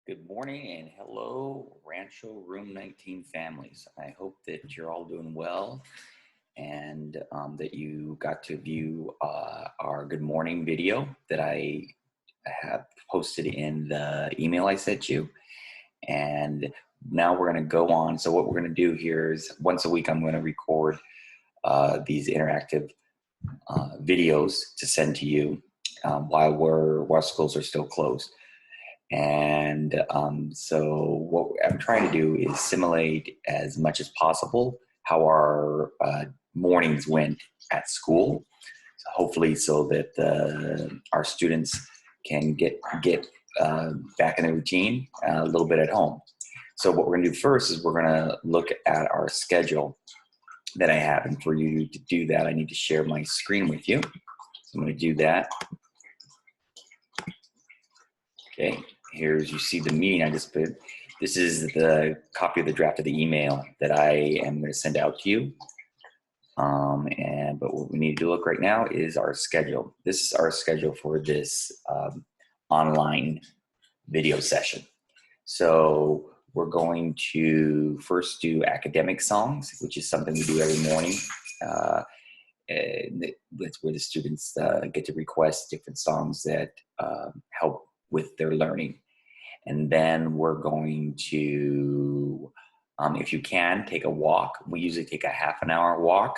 Good morning and hello, Rancho Room 19 families. I hope that you're all doing well and that you got to view our good morning video that I have posted in the email I sent you. And now we're going to go on. So, what we're going to do here is once a week, I'm going to record these interactive videos to send to you while schools are still closed. And so what I'm trying to do is simulate as much as possible how our mornings went at school, so hopefully so that our students can get back in the routine a little bit at home. So what we're going to do first is we're going to look at our schedule that I have. And for you to do that, I need to share my screen with you. So I'm going to do that. Okay, here's, you see the meeting I just put. This is the copy of the draft of the email that I am going to send out to you. But what we need to look right now is our schedule. This is our schedule for this online video session. So we're going to first do academic songs, which is something we do every morning. And that's where the students get to request different songs that help with their learning. And then we're going to, if you can, take a walk. We usually take a half an hour walk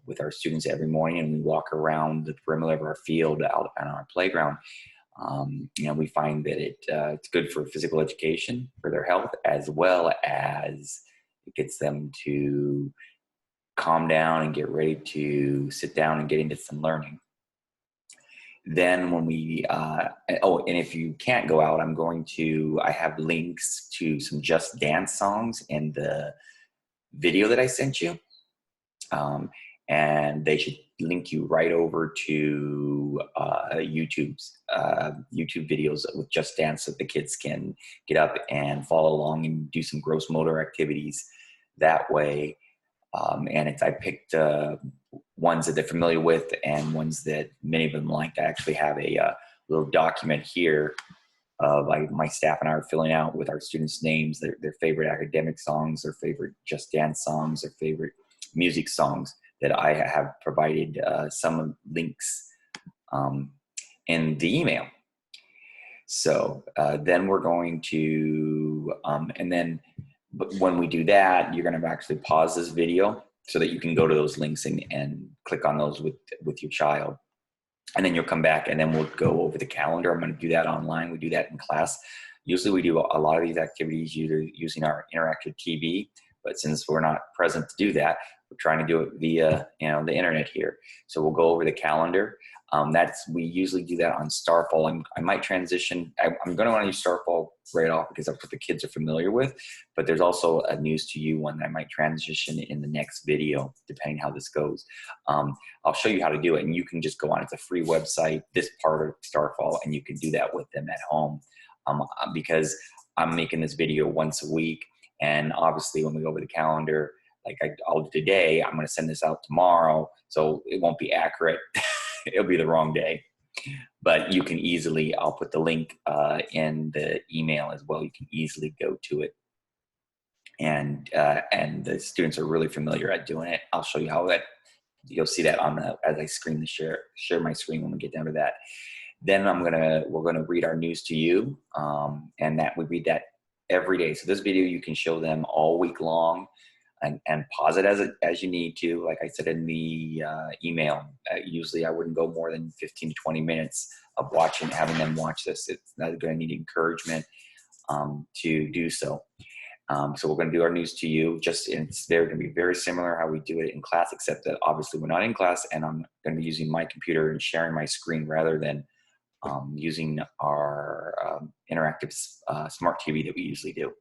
with our students every morning, and we walk around the perimeter of our field out on our playground. We find that it's good for physical education, for their health, as well as it gets them to calm down and get ready to sit down and get into some learning. Then when we, and if you can't go out, I have links to some Just Dance songs in the video that I sent you. And they should link you right over to YouTube videos with Just Dance so the kids can get up and follow along and do some gross motor activities that way. I picked ones that they're familiar with and ones that many of them liked. I actually have a little document here of my staff and I are filling out with our students' names, their favorite academic songs, their favorite Just Dance songs, their favorite music songs that I have provided some links in the email. So then we're going to, but when we do that, you're going to actually pause this video so that you can go to those links and click on those with your child. And then you'll come back and then we'll go over the calendar. I'm going to do that online. We do that in class. Usually we do a lot of these activities using our interactive TV, but since we're not present to do that, we're trying to do it via the internet here. So we'll go over the calendar. We usually do that on Starfall. I might transition. I'm going to want to use Starfall right off because that's what the kids are familiar with. But there's also a news to you one that I might transition in the next video, depending how this goes. I'll show you how to do it, and you can just go on. It's a free website, this part of Starfall, and you can do that with them at home. Because I'm making this video once a week, and obviously when we go over the calendar, like I'll do today, I'm going to send this out tomorrow, so it won't be accurate. It'll be the wrong day. But you can easily, I'll put the link in the email as well. You can easily go to it. And the students are really familiar at doing it. I'll show you how you'll see that as I share my screen when we get down to that. Then we're gonna read our news to you, and that we read that every day. So this video you can show them all week long, and pause it as you need to. Like I said in the email, usually I wouldn't go more than 15 to 20 minutes of having them watch this. It's not going to need encouragement to do so. So we're going to do our news to you. They're going to be very similar how we do it in class, except that obviously we're not in class, and I'm going to be using my computer and sharing my screen rather than using our interactive smart TV that we usually do.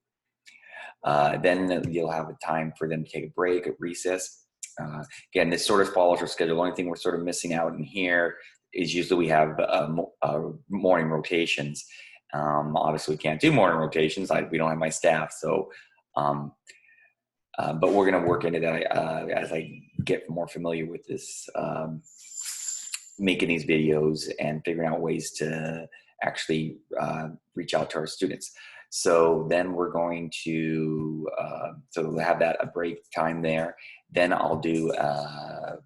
Then you'll have a time for them to take a break at recess. Again, this sort of follows our schedule. The only thing we're sort of missing out in here is usually we have morning rotations. Obviously, we can't do morning rotations. We don't have my staff. So, but we're going to work into that as I get more familiar with this, making these videos and figuring out ways to actually reach out to our students. So then we're going to, so we'll have that a break time there. Then I'll do a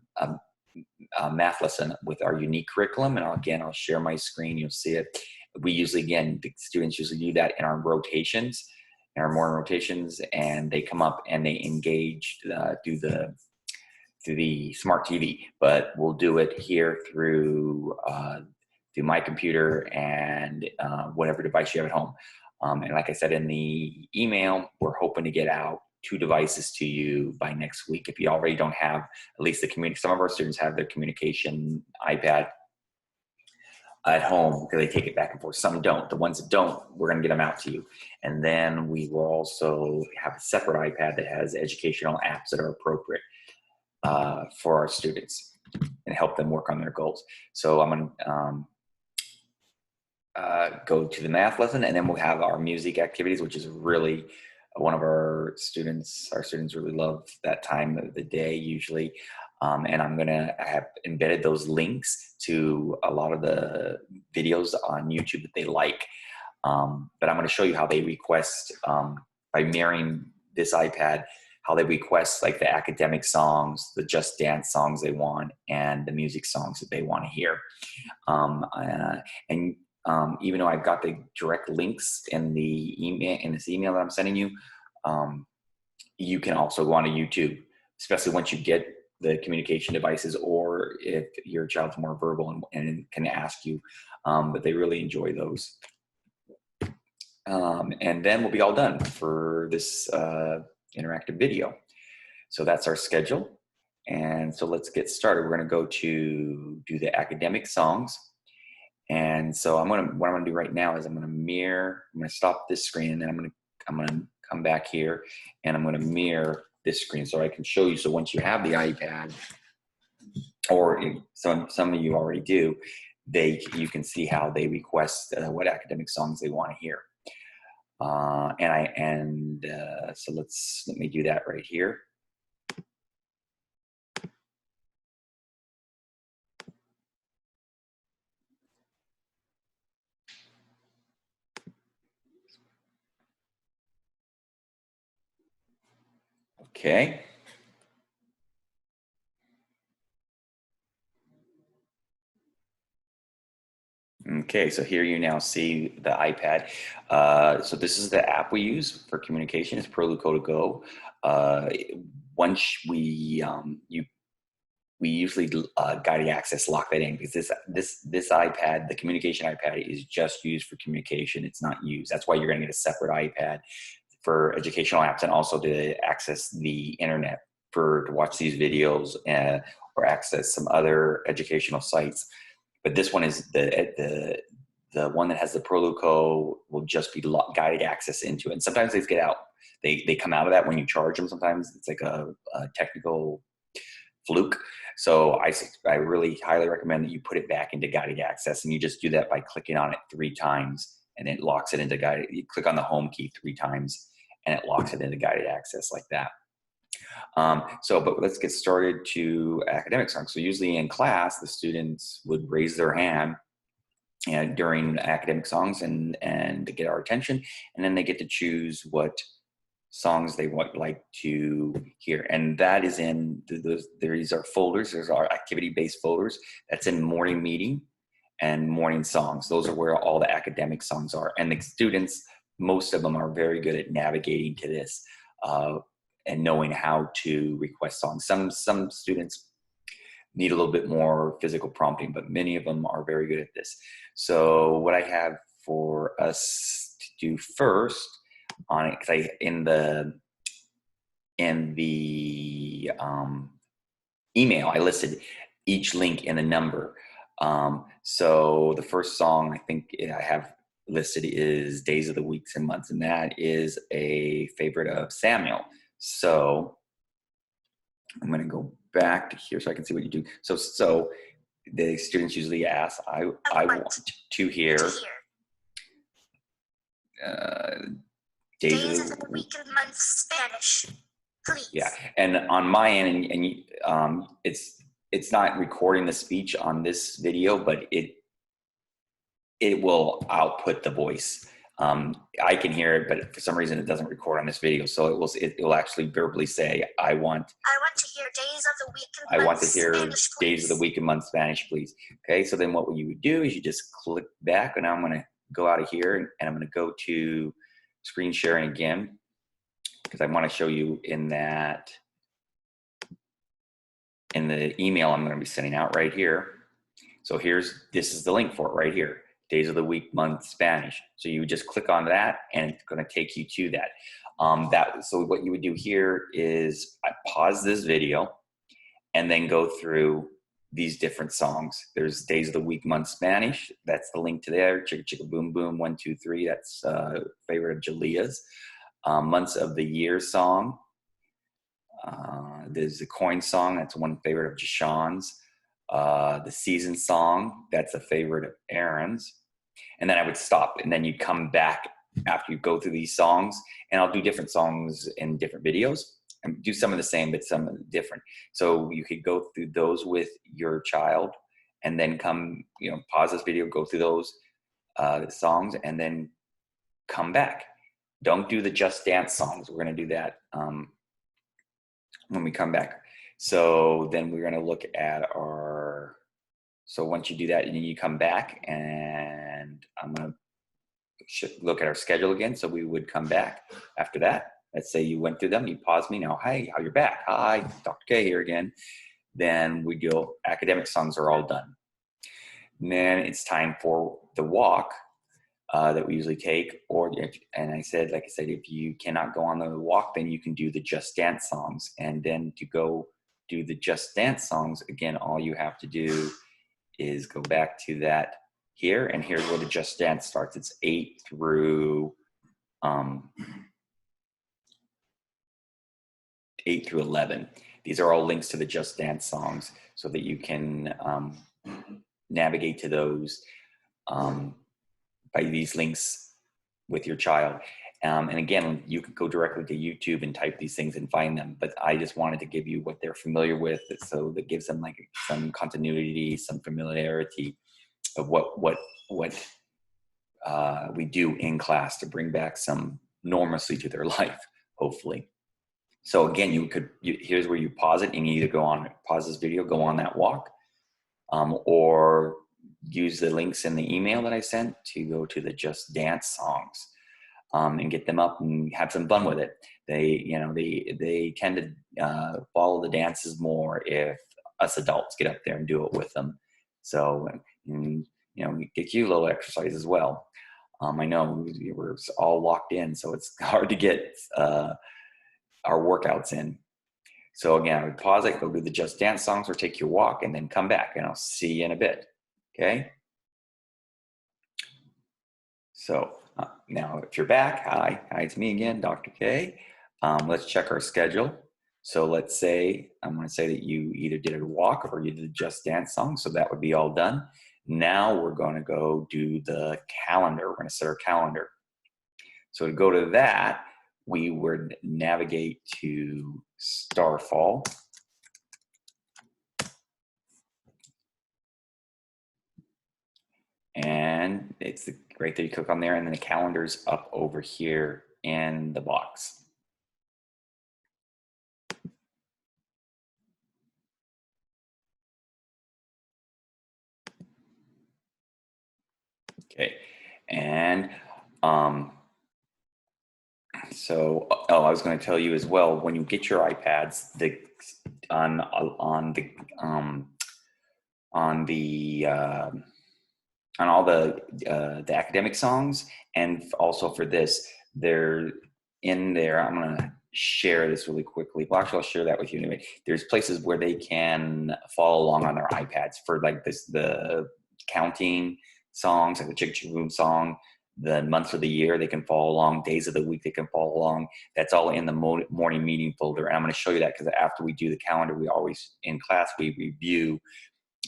math lesson with our unique curriculum. And again, I'll share my screen, you'll see it. We usually, again, the students usually do that in our rotations, in our morning rotations, and they come up and they engage through the smart TV, but we'll do it here through my computer and whatever device you have at home. And like I said in the email, we're hoping to get out 2 devices to you by next week. If you already don't have at least some of our students have their communication iPad at home because they take it back and forth. Some don't. The ones that don't, we're going to get them out to you. And then we will also have a separate iPad that has educational apps that are appropriate for our students and help them work on their goals. So I'm going to go to the math lesson, and then we'll have our music activities, which is really one of our students. Our students really love that time of the day usually. And I'm going to have embedded those links to a lot of the videos on YouTube that they like. But I'm going to show you how they request, by mirroring this iPad, how they request like the academic songs, the Just Dance songs they want, and the music songs that they want to hear. Even though I've got the direct links in the email, in this email that I'm sending you, you can also go on to YouTube, especially once you get the communication devices, or if your child's more verbal and can ask you, but they really enjoy those. And then we'll be all done for this interactive video. So that's our schedule. And so let's get started. We're going to go to do the academic songs. And so what I'm going to do right now is I'm going to stop this screen, and then I'm going to come back here, and I'm going to mirror this screen so I can show you. So once you have the iPad, or some of you already do, you can see how they request what academic songs they want to hear. So let me do that right here. Okay. Okay, so here you now see the iPad. So this is the app we use for communication. It's Proluco to Go. Once we usually guided access lock that in, because this iPad, the communication iPad, is just used for communication. It's not used. That's why you're going to get a separate iPad for educational apps, and also to access the internet to watch these videos or access some other educational sites. But this one is the one that has the Proluco will just be guided access into it. And sometimes they get out. They come out of that when you charge them. Sometimes it's like a technical fluke. So I really highly recommend that you put it back into guided access, and you just do that by clicking on it 3 times, and it locks it into guided. You click on the home key 3 times, and it locks it into guided access like that. But let's get started to academic songs. So usually in class, the students would raise their hand during academic songs and to get our attention, and then they get to choose what songs they would like to hear. And that is in these are folders. There's our activity-based folders. That's in morning meeting and morning songs. Those are where all the academic songs are. And the students, most of them are very good at navigating to this and knowing how to request songs. Some students need a little bit more physical prompting, but many of them are very good at this. So what I have for us to do first on it, because in the email I listed each link in a number. So the first song I think I have listed is Days of the Weeks and Months, and that is a favorite of Samuel. So I'm going to go back to here so I can see what you do. So the students usually ask, I want to hear Days of the Week and Months Spanish, please. Yeah, and on my end, and it's not recording the speech on this video, but it will output the voice. I can hear it, but for some reason it doesn't record on this video. So it will actually verbally say, I want to hear days of the week I want to hear Spanish, days of the week and month Spanish, please. Okay, so then what you would do is you just click back, and now I'm going to go out of here, and I'm going to go to screen sharing again, because I want to show you in the email I'm going to be sending out right here. So this is the link for it right here. Days of the week, month, Spanish. So you would just click on that, and it's going to take you to that. So what you would do here is I pause this video and then go through these different songs. There's Days of the Week, month, Spanish. That's the link to there. Chicka Chicka Boom Boom, 1, 2, 3. That's a favorite of Jalia's. Months of the Year song. There's the Coin song. That's one favorite of Jashawn's. The Season song. That's a favorite of Aaron's. And then I would stop, and then you come back after you go through these songs, and I'll do different songs in different videos and do some of the same, but some different. So you could go through those with your child, and then pause this video, go through those songs, and then come back. Don't do the Just Dance songs. We're going to do that when we come back. So then we're going to look at so once you do that, and then you come back, and I'm going to look at our schedule again. So we would come back after that. Let's say you went through them, you pause me now. Hi, how you're back? Hi, Dr. K here again. Then we go, academic songs are all done. And then it's time for the walk that we usually take. And like I said, if you cannot go on the walk, then you can do the Just Dance songs. And then to go do the Just Dance songs, again, all you have to do is go back to that here, and here's where the Just Dance starts. It's 8 through 11. These are all links to the Just Dance songs, so that you can navigate to those by these links with your child. And again, you could go directly to YouTube and type these things and find them. But I just wanted to give you what they're familiar with, so that gives them like some continuity, some familiarity of what we do in class to bring back some normalcy to their life, hopefully. So again, here's where you pause it, and you either pause this video, go on that walk, or use the links in the email that I sent to go to the Just Dance songs. And get them up and have some fun with it. They tend to follow the dances more if us adults get up there and do it with them. So, get you a little exercise as well. I know we're all locked in, so it's hard to get our workouts in. So again, I would pause it, go do the Just Dance songs, or take your walk, and then come back, and I'll see you in a bit. Okay? So now if you're back, hi, it's me again, Dr. K. Let's check our schedule. So let's say, I'm going to say that you either did a walk or you did a Just Dance song. So that would be all done. Now we're going to go do the calendar. We're going to set our calendar. So to go to that, we would navigate to Starfall. And it's right there, you click on there, and then the calendar's up over here in the box. Okay, and so I was going to tell you as well, when you get your iPads, on all the academic songs, and also for this, they're in there. I'm going to share this really quickly. Well, actually, I'll share that with you anyway. There's places where they can follow along on their iPads for like the counting songs, like the Chicka Chicka Boom song, the months of the year, they can follow along, days of the week, they can follow along. That's all in the morning meeting folder. And I'm going to show you that because after we do the calendar, we always, in class, we review.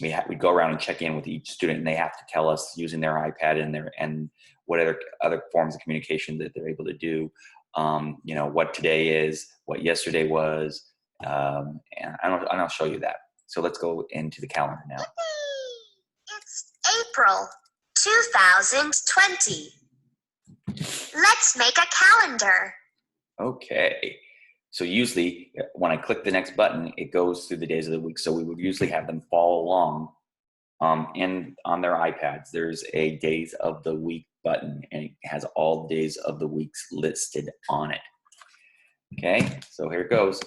We go around and check in with each student, and they have to tell us using their iPad and what other forms of communication that they're able to do. What today is, what yesterday was, and I'll show you that. So let's go into the calendar now. It's April 2020. Let's make a calendar. Okay. So usually when I click the next button, it goes through the days of the week. So we would usually have them follow along and on their iPads. There's a days of the week button, and it has all days of the weeks listed on it. Okay, so here it goes.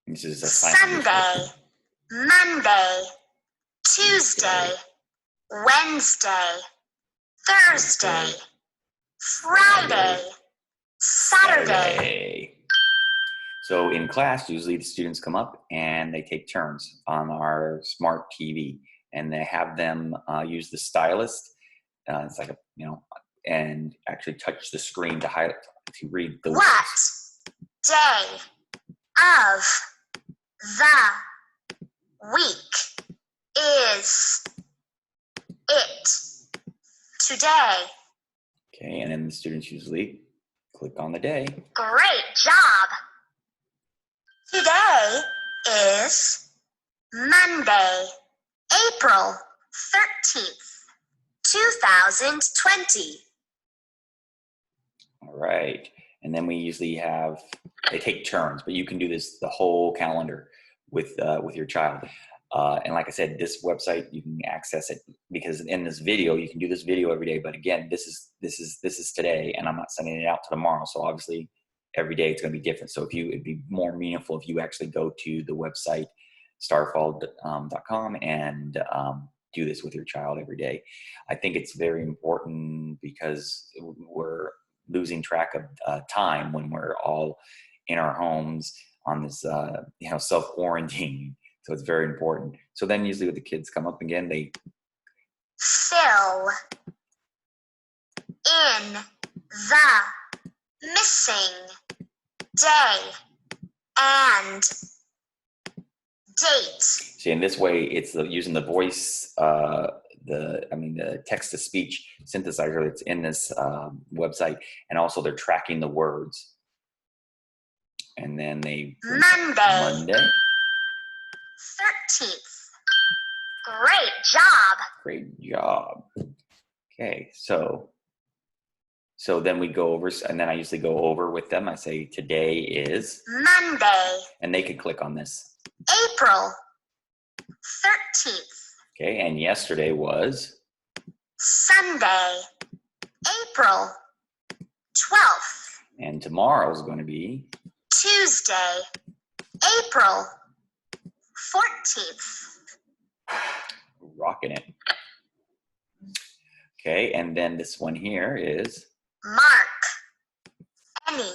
This is a Sunday, Monday, Tuesday, Wednesday, Thursday, Friday, Saturday. So in class, usually the students come up and they take turns on our smart TV, and they have them use the stylus. It's like and actually touch the screen to highlight, to read the words. What day of the week is it today? Okay, and then the students usually click on the day. Great job! Today is Monday, April 13th, 2020. All right, and then we usually they take turns, but you can do this the whole calendar with your child. And like I said, this website, you can access it because in this video, you can do this video every day. But again, this is today, and I'm not sending it out to tomorrow. So obviously, every day it's going to be different. So it'd be more meaningful if you actually go to the website starfall.com and do this with your child every day. I think it's very important because we're losing track of time when we're all in our homes on this self-quarantine. So it's very important. So then usually when the kids come up again, they fill in the missing day and date. See, in this way, it's using the voice, the text-to-speech synthesizer that's in this website, and also they're tracking the words. And then they Monday 13th. Great job. Great job. Okay, so then we go over, and then I usually go over with them. I say today is Monday, and they can click on this. April 13th. Okay, and yesterday was Sunday, April 12th. And tomorrow is going to be Tuesday, April 14th. Rocking it. Okay, and then this one here is Mark any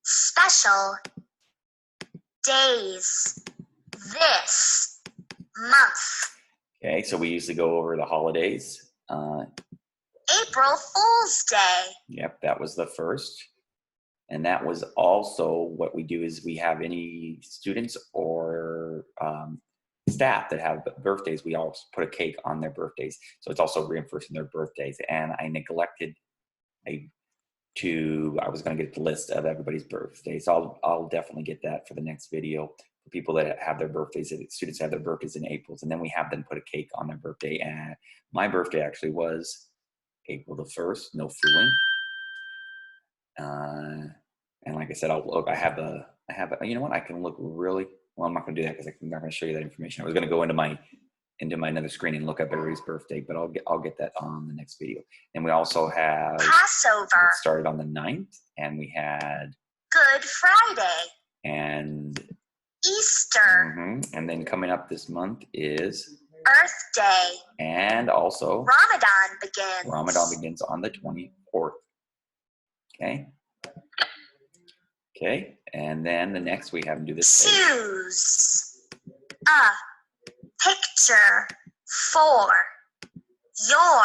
special days this month. Okay, so we usually go over the holidays. April Fool's Day. Yep, that was the first. And that was also what we do is we have any students or staff that have birthdays, we always put a cake on their birthdays. So it's also reinforcing their birthdays. And I neglected I was going to get the list of everybody's birthdays. So I'll definitely get that for the next video for people that have their birthdays, students have their birthdays in April, and then we have them put a cake on their birthday. And my birthday actually was April the 1st, no fooling. And like I said, I have you know what, I can look really, well, I'm not going to do that because I'm not going to show you that information. I was going to go into my another screen and look up everybody's birthday, but I'll get that on the next video. And we also have Passover. It started on the 9th, and we had Good Friday. And Easter. And then coming up this month is Earth Day. And also Ramadan begins on the 24th. Okay, and then the next we have them do this. Choose a picture for your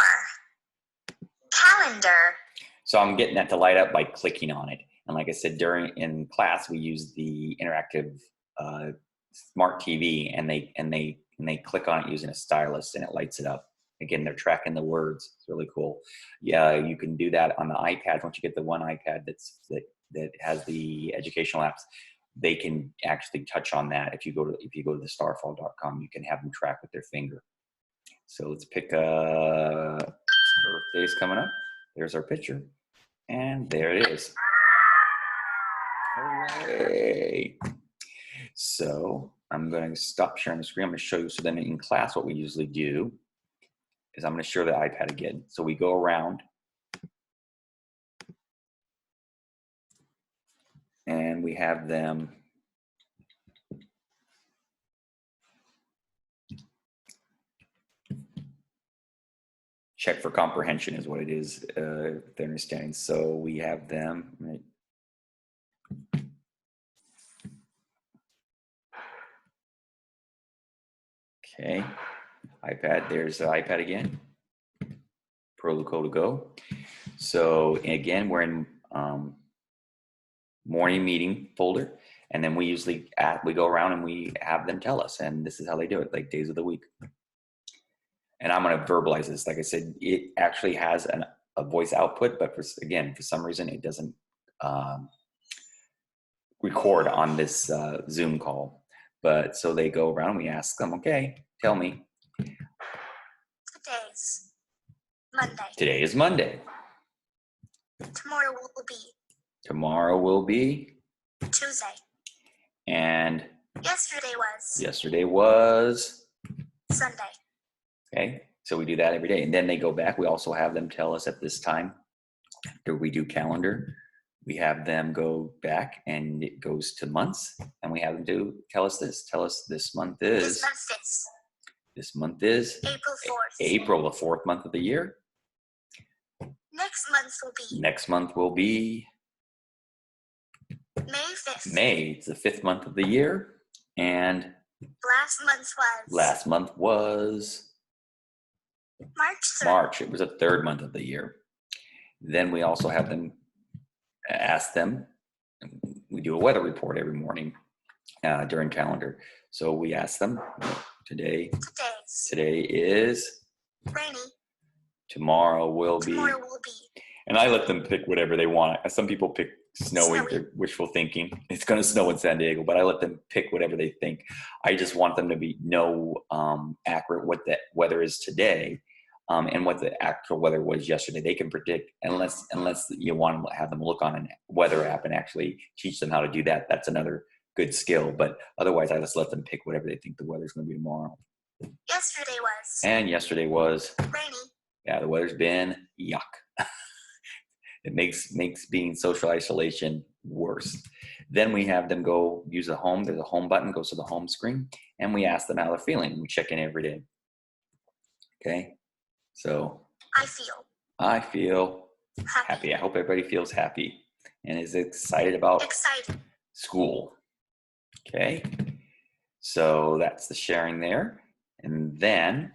calendar. So I'm getting that to light up by clicking on it. And like I said, in class, we use the interactive smart TV, and they click on it using a stylus, and it lights it up. Again, they're tracking the words. It's really cool. Yeah, you can do that on the iPad. Once you get the one iPad that has the educational apps, they can actually touch on that. If you go to the starfall.com, you can have them track with their finger. So let's pick Earth Day's coming up. There's our picture. And there it is. Hooray. So I'm going to stop sharing the screen. I'm going to show you. So then in class, what we usually do is I'm going to share the iPad again. So we go around and we have them check for comprehension is what it is, their understanding. So we have them, right? Okay, iPad, there's the iPad again. Protocol to go. So again, we're in morning meeting folder, and then we usually we go around and we have them tell us, and this is how they do it, like days of the week. And I'm going to verbalize this. Like I said, it actually has a voice output, but for some reason, it doesn't record on this Zoom call. But so they go around and we ask them, okay, tell me. Today's Monday. Today is Monday. Tomorrow will be. Tomorrow will be. Tuesday. And. Yesterday was. Yesterday was. Sunday. Okay, so we do that every day. And then they go back. We also have them tell us at this time, after we do calendar, we have them go back and it goes to months. And we have them tell us this. Tell us this month is. This month is. April 4th. April, the 4th month of the year. Next month will be. Next month will be. May 5th. May, it's the 5th month of the year. And. Last month was. March 3rd. March, it was the 3rd month of the year. Then we also have them ask them, we do a weather report every morning during calendar. So we ask them, today is rainy. Tomorrow will be. And I let them pick whatever they want. Some people pick snowy. They're wishful thinking. It's going to snow in San Diego, but I let them pick whatever they think. I just want them to know accurate what the weather is today. And what the actual weather was yesterday. They can predict, unless you want to have them look on a weather app and actually teach them how to do that. That's another good skill. But otherwise, I just let them pick whatever they think the weather's going to be tomorrow. Yesterday was. And yesterday was. Rainy. Yeah, the weather's been yuck. It makes being social isolation worse. Then we have them go use the home. There's a home button, goes to the home screen, and we ask them how they're feeling. We check in every day. Okay. So I feel happy. I hope everybody feels happy and is excited about school. Okay. So that's the sharing there. And then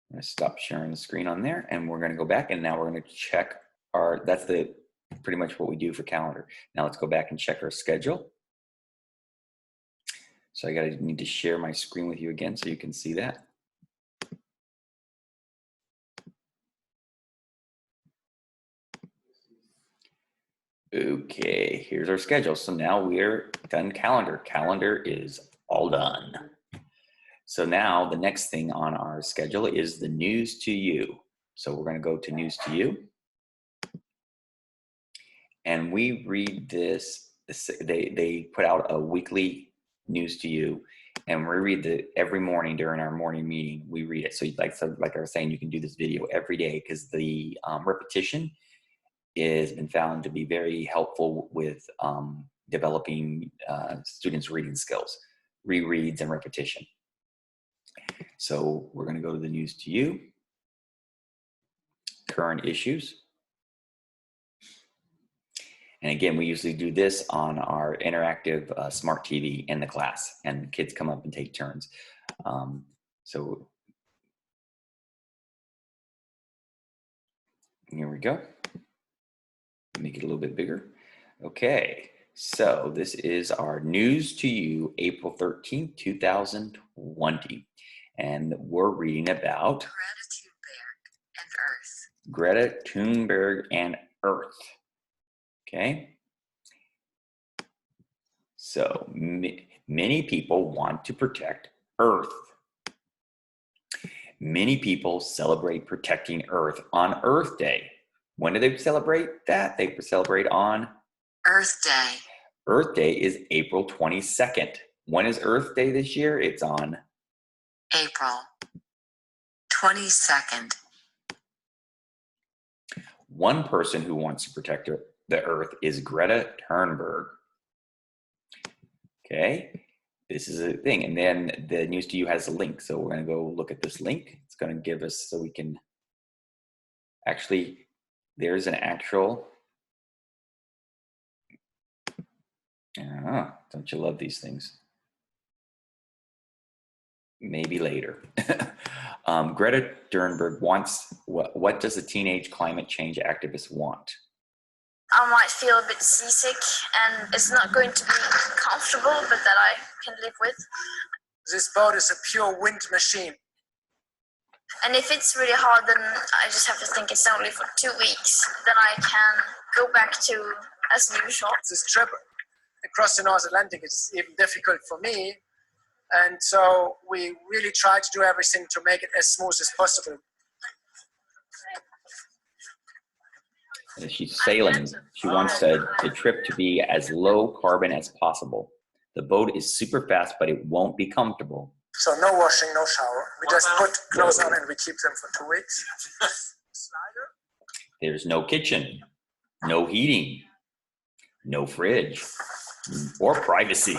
I'm going to stop sharing the screen on there and we're going to go back and now we're going to check that's pretty much what we do for calendar. Now let's go back and check our schedule. So I need to share my screen with you again so you can see that. Okay, here's our schedule. So now we're done calendar. Calendar is all done. So now the next thing on our schedule is the news to you. So we're going to go to news to you. And we read this. They put out a weekly news to you. And we read it every morning during our morning meeting. We read it. So like I was saying, you can do this video every day because the repetition has been found to be very helpful with developing students' reading skills, rereads and repetition. So we're going to go to the news to you, current issues. And again, we usually do this on our interactive smart TV in the class, and the kids come up and take turns. So here we go. Make it a little bit bigger. Okay, so this is our news to you, April 13th, 2020. And we're reading about Greta Thunberg and Earth. Okay. So many people want to protect Earth. Many people celebrate protecting Earth on Earth Day. When do they celebrate that? They celebrate on Earth Day. Earth Day is April 22nd. When is Earth Day this year? It's on April 22nd. One person who wants to protect the Earth is Greta Thunberg. Okay, this is a thing. And then the News to You has a link. So we're going to go look at this link. It's going to give us, so we can actually, there's an actual, don't you love these things? Maybe later. Greta Thunberg wants, what does a teenage climate change activist want? I might feel a bit seasick and it's not going to be comfortable, but that I can live with. This boat is a pure wind machine. And if it's really hard, then I just have to think it's only for 2 weeks. Then I can go back to as usual. This trip across the North Atlantic is even difficult for me. And so we really try to do everything to make it as smooth as possible. She's sailing. She wants the trip to be as low carbon as possible. The boat is super fast, but it won't be comfortable. So no washing, no shower. We just put clothes on and we keep them for 2 weeks. There's no kitchen, no heating, no fridge, or privacy.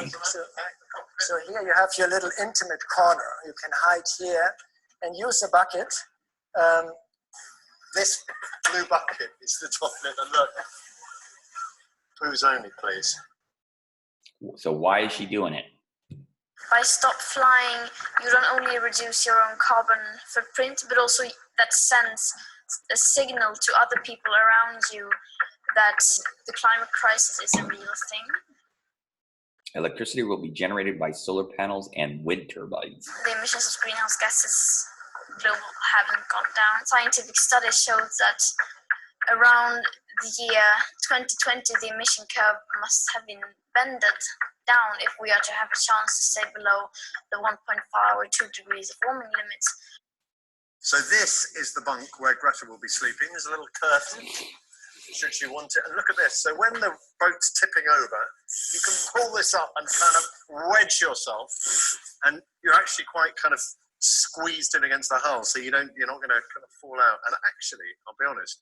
So here you have your little intimate corner. You can hide here and use a bucket. This blue bucket is the toilet, and look, booze only, please. So why is she doing it? By stop flying, you don't only reduce your own carbon footprint, but also that sends a signal to other people around you that the climate crisis is a real thing. Electricity will be generated by solar panels and wind turbines. The emissions of greenhouse gases global haven't gone down. Scientific studies showed that around the year 2020, the emission curve must have been bended down if we are to have a chance to stay below the 1.5 or 2 degrees of warming limits. So this is the bunk where Greta will be sleeping. There's a little curtain, should she want it. And look at this. So when the boat's tipping over, you can pull this up and kind of wedge yourself, and you're actually quite kind of squeezed in against the hull, so you're not going to kind of fall out. And actually, I'll be honest,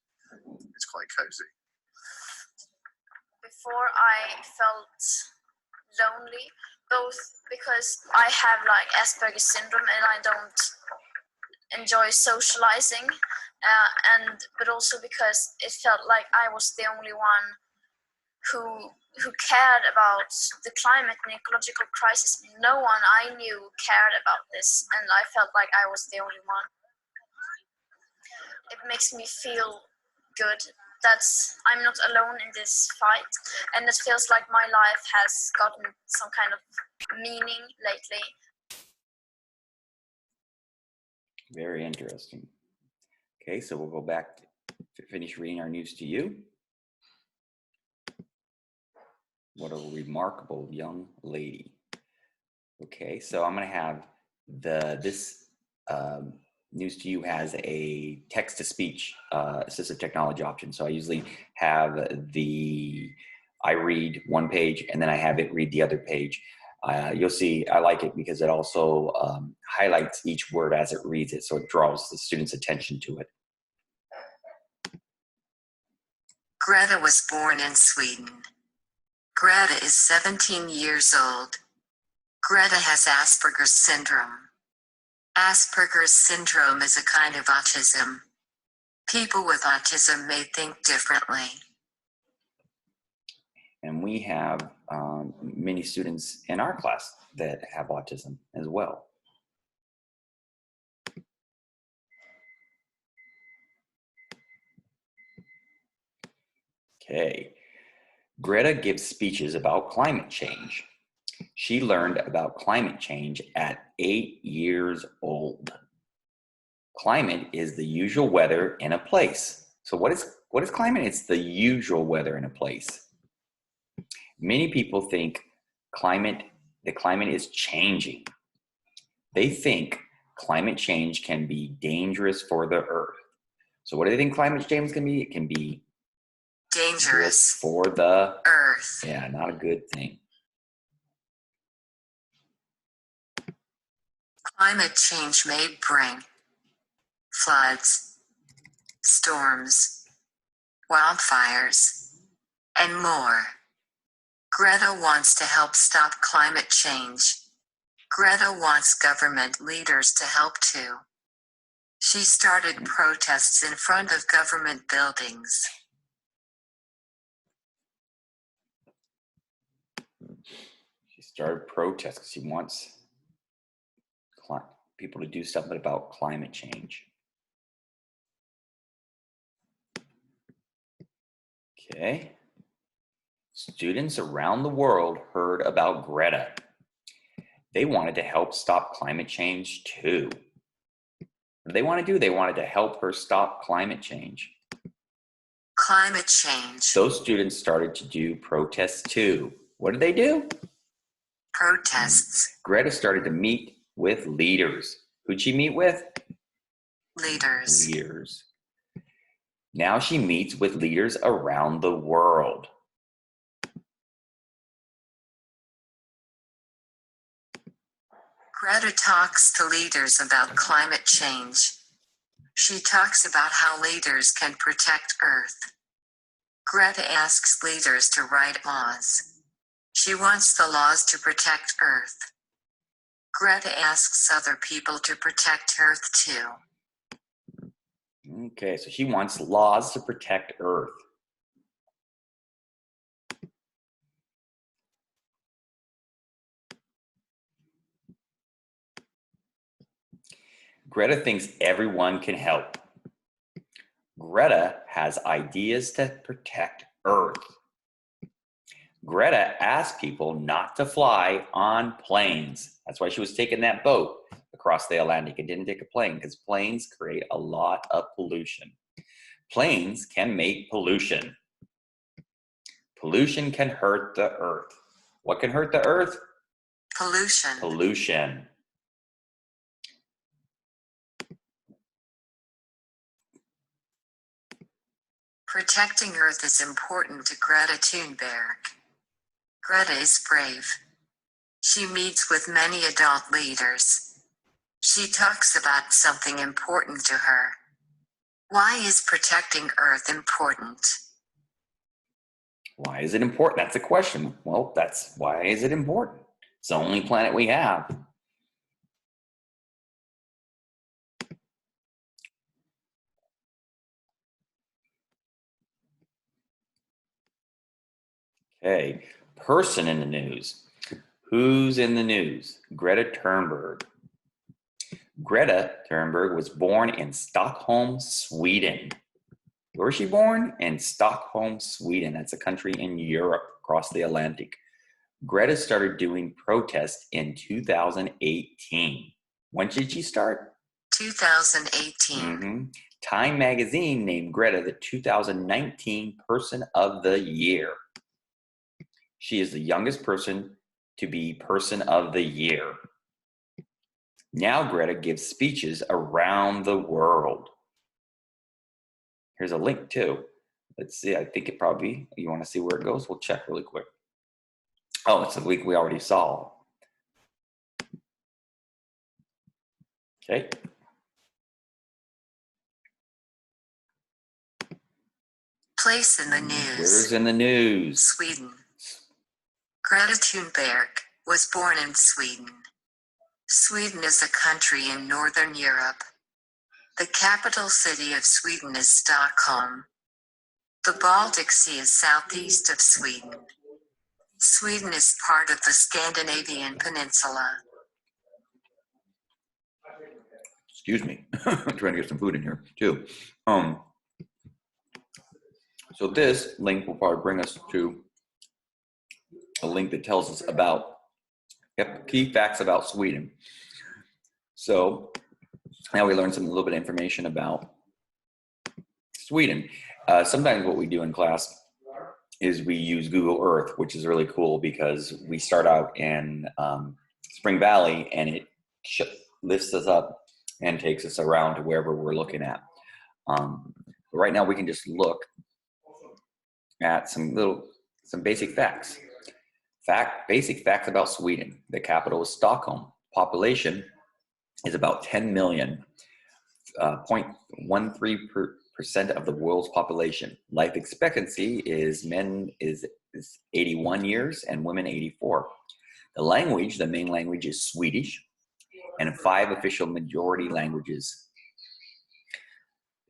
it's quite cozy. Before I felt lonely, both because I have like Asperger's syndrome and I don't enjoy socializing, but also because it felt like I was the only one who cared about the climate and ecological crisis. No one I knew cared about this, and I felt like I was the only one. It makes me feel good that I'm not alone in this fight, and it feels like my life has gotten some kind of meaning lately. Very interesting. Okay, so we'll go back to finish reading our News to You. What a remarkable young lady. Okay, so I'm going to have this News to You has a text-to-speech assistive technology option. So I usually have I read one page and then I have it read the other page. You'll see I like it because it also highlights each word as it reads it, so it draws the student's attention to it. Greta was born in Sweden. Greta is 17 years old. Greta has Asperger's syndrome. Asperger's syndrome is a kind of autism. People with autism may think differently. And we have many students in our class that have autism as well. Okay. Greta gives speeches about climate change. She learned about climate change at 8 years old. Climate is the usual weather in a place. So what is climate? It's the usual weather in a place. Many people think the climate is changing. They think climate change can be dangerous for the earth. So what do they think climate change can be? It can be dangerous for the earth. yeah, not a good thing. Climate change may bring floods, storms, wildfires, and more. Greta wants to help stop climate change. Greta wants government leaders to help too. She started protests in front of government buildings. She started protests because she wants people to do something about climate change. Okay. Students around the world heard about Greta. They wanted to help stop climate change too. What did they want to do? They wanted to help her stop climate change. Climate change. Those students started to do protests too. What did they do? Protests. Greta started to meet with leaders. Who'd she meet with? Leaders. Leaders. Now she meets with leaders around the world. Greta talks to leaders about climate change. She talks about how leaders can protect Earth. Greta asks leaders to write laws. She wants the laws to protect Earth. Greta asks other people to protect Earth too. Okay, so she wants laws to protect Earth. Greta thinks everyone can help. Greta has ideas to protect Earth. Greta asked people not to fly on planes. That's why she was taking that boat across the Atlantic and didn't take a plane, because planes create a lot of pollution. Planes can make pollution. Pollution can hurt the earth. What can hurt the earth? Pollution. Pollution. Protecting Earth is important to Greta Thunberg. Greta is brave. She meets with many adult leaders. She talks about something important to her. Why is protecting Earth important? Why is it important? That's the question. Well, that's why is it important? It's the only planet we have. Okay, person in the news. Who's in the news? Greta Thunberg. Greta Thunberg was born in Stockholm, Sweden. Where was she born? In Stockholm, Sweden. That's a country in Europe, across the Atlantic. Greta started doing protests in 2018. When did she start? 2018. Time magazine named Greta the 2019 Person of the Year. She is the youngest person to be Person of the Year. Now Greta gives speeches around the world. Here's a link too. Let's see, I think it probably, you want to see where it goes? We'll check really quick. Oh, it's a link we already saw. Okay. Place in the news. Where's in the news? Sweden. Greta Thunberg was born in Sweden. Sweden is a country in Northern Europe. The capital city of Sweden is Stockholm. The Baltic Sea is southeast of Sweden. Sweden is part of the Scandinavian Peninsula. Excuse me. I'm trying to get some food in here too. So this link will probably bring us to a link that tells us about key facts about Sweden. So now we learned a little bit of information about Sweden. Sometimes what we do in class is we use Google Earth, which is really cool because we start out in Spring Valley and it lifts us up and takes us around to wherever we're looking at. Right now we can just look at some basic facts. Basic facts about Sweden. The capital is Stockholm. Population is about 10 million, 0.13% of the world's population. Life expectancy is men is 81 years and women 84. The main language is Swedish, and 5 official majority languages.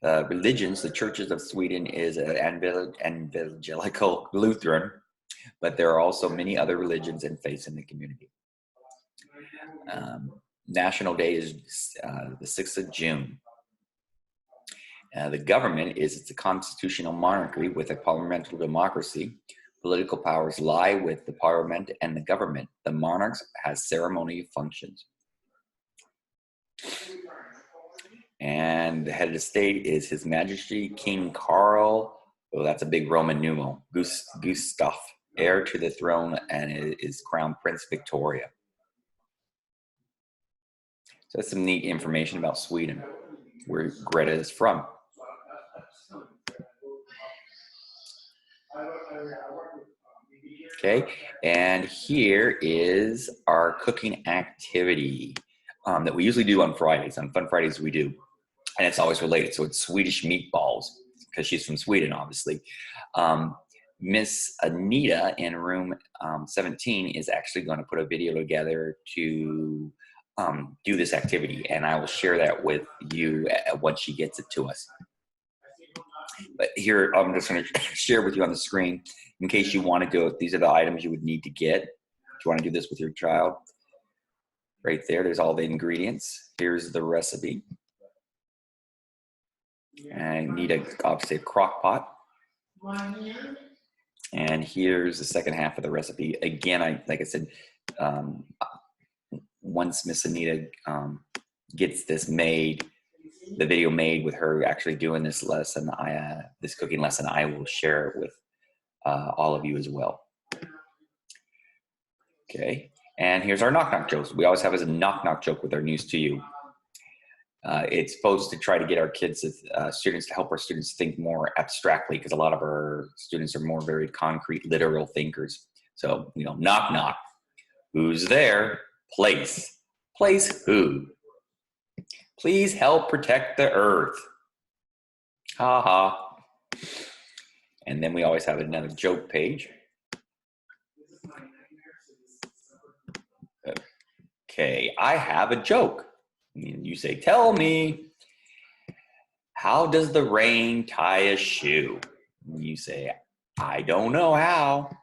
Religions, the churches of Sweden is evangelical Lutheran, but there are also many other religions and faiths in the community. National Day is the 6th of June. The government it's a constitutional monarchy with a parliamentary democracy. Political powers lie with the parliament and the government. The monarch has ceremonial functions. And the head of the state is His Majesty King Carl. Oh, that's a big Roman numeral. Gustav, heir to the throne, and is Crown Prince Victoria. So that's some neat information about Sweden, where Greta is from. Okay, and here is our cooking activity that we usually do on Fridays. On Fun Fridays we do, and it's always related. So it's Swedish meatballs, because she's from Sweden, obviously. Miss Anita in room 17 is actually going to put a video together to do this activity, and I will share that with you once she gets it to us. But here, I'm just going to share with you on the screen in case you want to do it. These are the items you would need to get if you want to do this with your child. Right there's all the ingredients. Here's the recipe. And I need obviously a crock pot. And here's the second half of the recipe. Again, like I said, once Miss Anita gets this made, the video made with her actually doing this lesson, this cooking lesson, I will share it with all of you as well. Okay, and here's our knock knock jokes. We always have as a knock knock joke with our news to you. It's supposed to try to get our kids, students, to help our students think more abstractly, because a lot of our students are more very concrete, literal thinkers. So, knock knock. Who's there? Place. Place who? Please help protect the earth. Ha ha. And then we always have another joke page. Okay, I have a joke. And you say, tell me, how does the rain tie a shoe? And you say, I don't know how.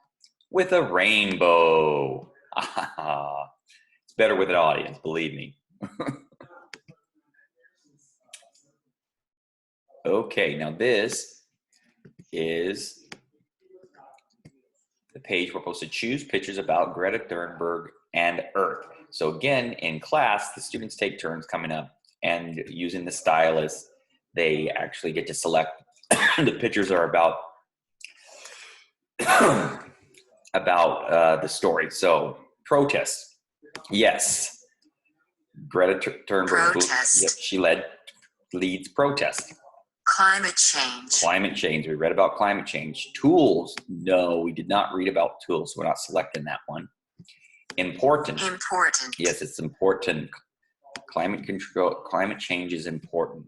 With a rainbow. It's better with an audience, believe me. Okay, now this is the page we're supposed to choose pictures about Greta Thunberg and Earth. So again, in class, the students take turns coming up, and using the stylus, they actually get to select the pictures are about the story. So protest, yes. Greta Thunberg, Protest. yep, she leads protest. Climate change. Climate change. We read about climate change. Tools. No, we did not read about tools. So we're not selecting that one. Important. Important. Yes, it's important. Climate control. Climate change is important.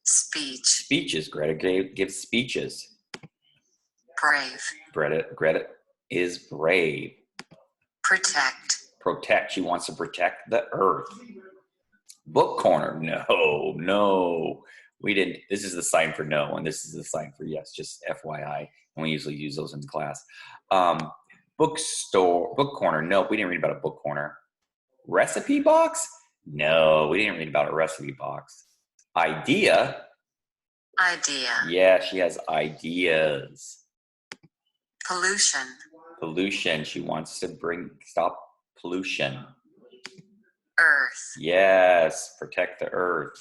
Speech. Speeches. Greta gives speeches. Brave. Greta is brave. Protect. Protect. She wants to protect the earth. Book corner. No. We didn't. This is the sign for no, and this is the sign for yes, just FYI. And we usually use those in class. Bookstore, book corner. Nope, we didn't read about a book corner. Recipe box? No, we didn't read about a recipe box. Idea? Idea. Yeah, she has ideas. Pollution. Pollution. She wants to stop pollution. Earth. Yes, protect the earth.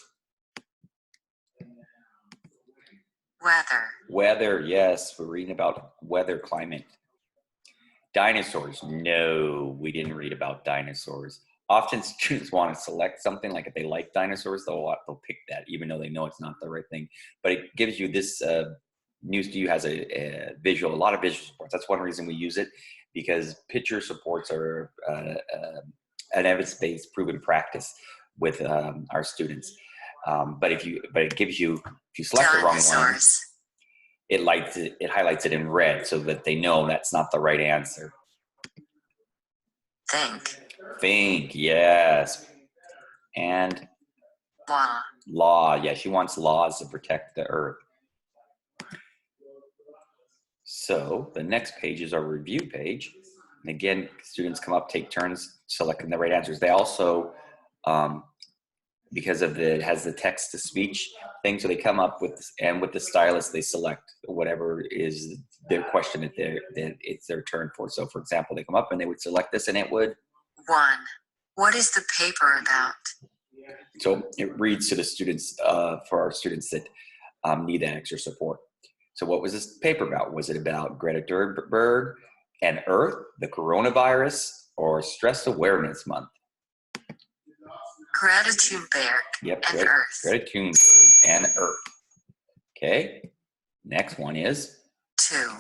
Weather. Weather, yes, we're reading about weather, climate. Dinosaurs, no, we didn't read about dinosaurs. often students want to select something, like if they like dinosaurs, they'll pick that, even though they know it's not the right thing. But it gives you this, News to You has a lot of visual supports. That's one reason we use it, because picture supports are an evidence-based proven practice with our students. But it gives you, if you select the wrong one, Dinosaurs. it highlights it in red so that they know that's not the right answer. Think. Yes. And Law. yeah, she wants laws to protect the earth. So the next page is our review page. And again, students come up, take turns selecting the right answers. They also, because it has the text to speech thing, so they come up with the stylus, they select whatever is their question that it's their turn for. So for example, they come up and they would select this, and it would 1. What is the paper about? So it reads to the students, for our students that need that extra support. So what was this paper about? Was it about Greta Thunberg and Earth, the coronavirus, or Stress Awareness Month? Greta Thunberg Yep, and Earth. Greta Thunberg and Earth. Okay, next one is? 2.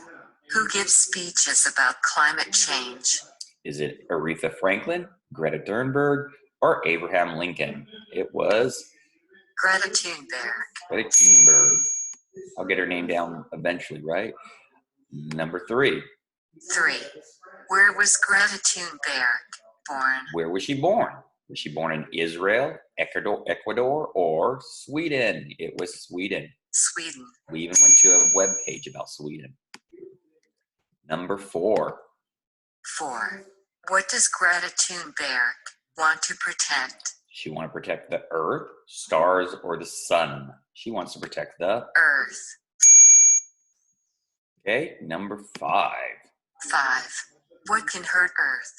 Who gives speeches about climate change? Is it Aretha Franklin, Greta Thunberg, or Abraham Lincoln? It was Greta Thunberg. Greta Thunberg. I'll get her name down eventually, right? Number 3. 3. Where was Greta Thunberg born? Where was she born? Was she born in Israel, Ecuador, or Sweden? It was Sweden. Sweden. We even went to a web page about Sweden. Number 4. 4. What does Greta Thunberg want to protect? She wants to protect the earth, stars, or the sun. She wants to protect the Earth. Okay, number 5. 5. What can hurt Earth?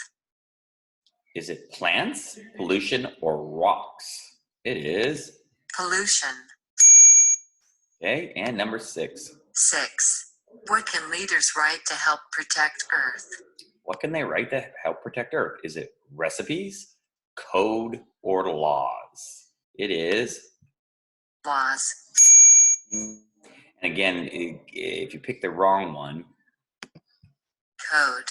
Is it plants, pollution, or rocks? It is. Pollution. Okay, and number 6. 6. What can leaders write to help protect Earth? What can they write to help protect Earth? Is it recipes, code, or laws? It is. Laws. And again, if you pick the wrong one, Code.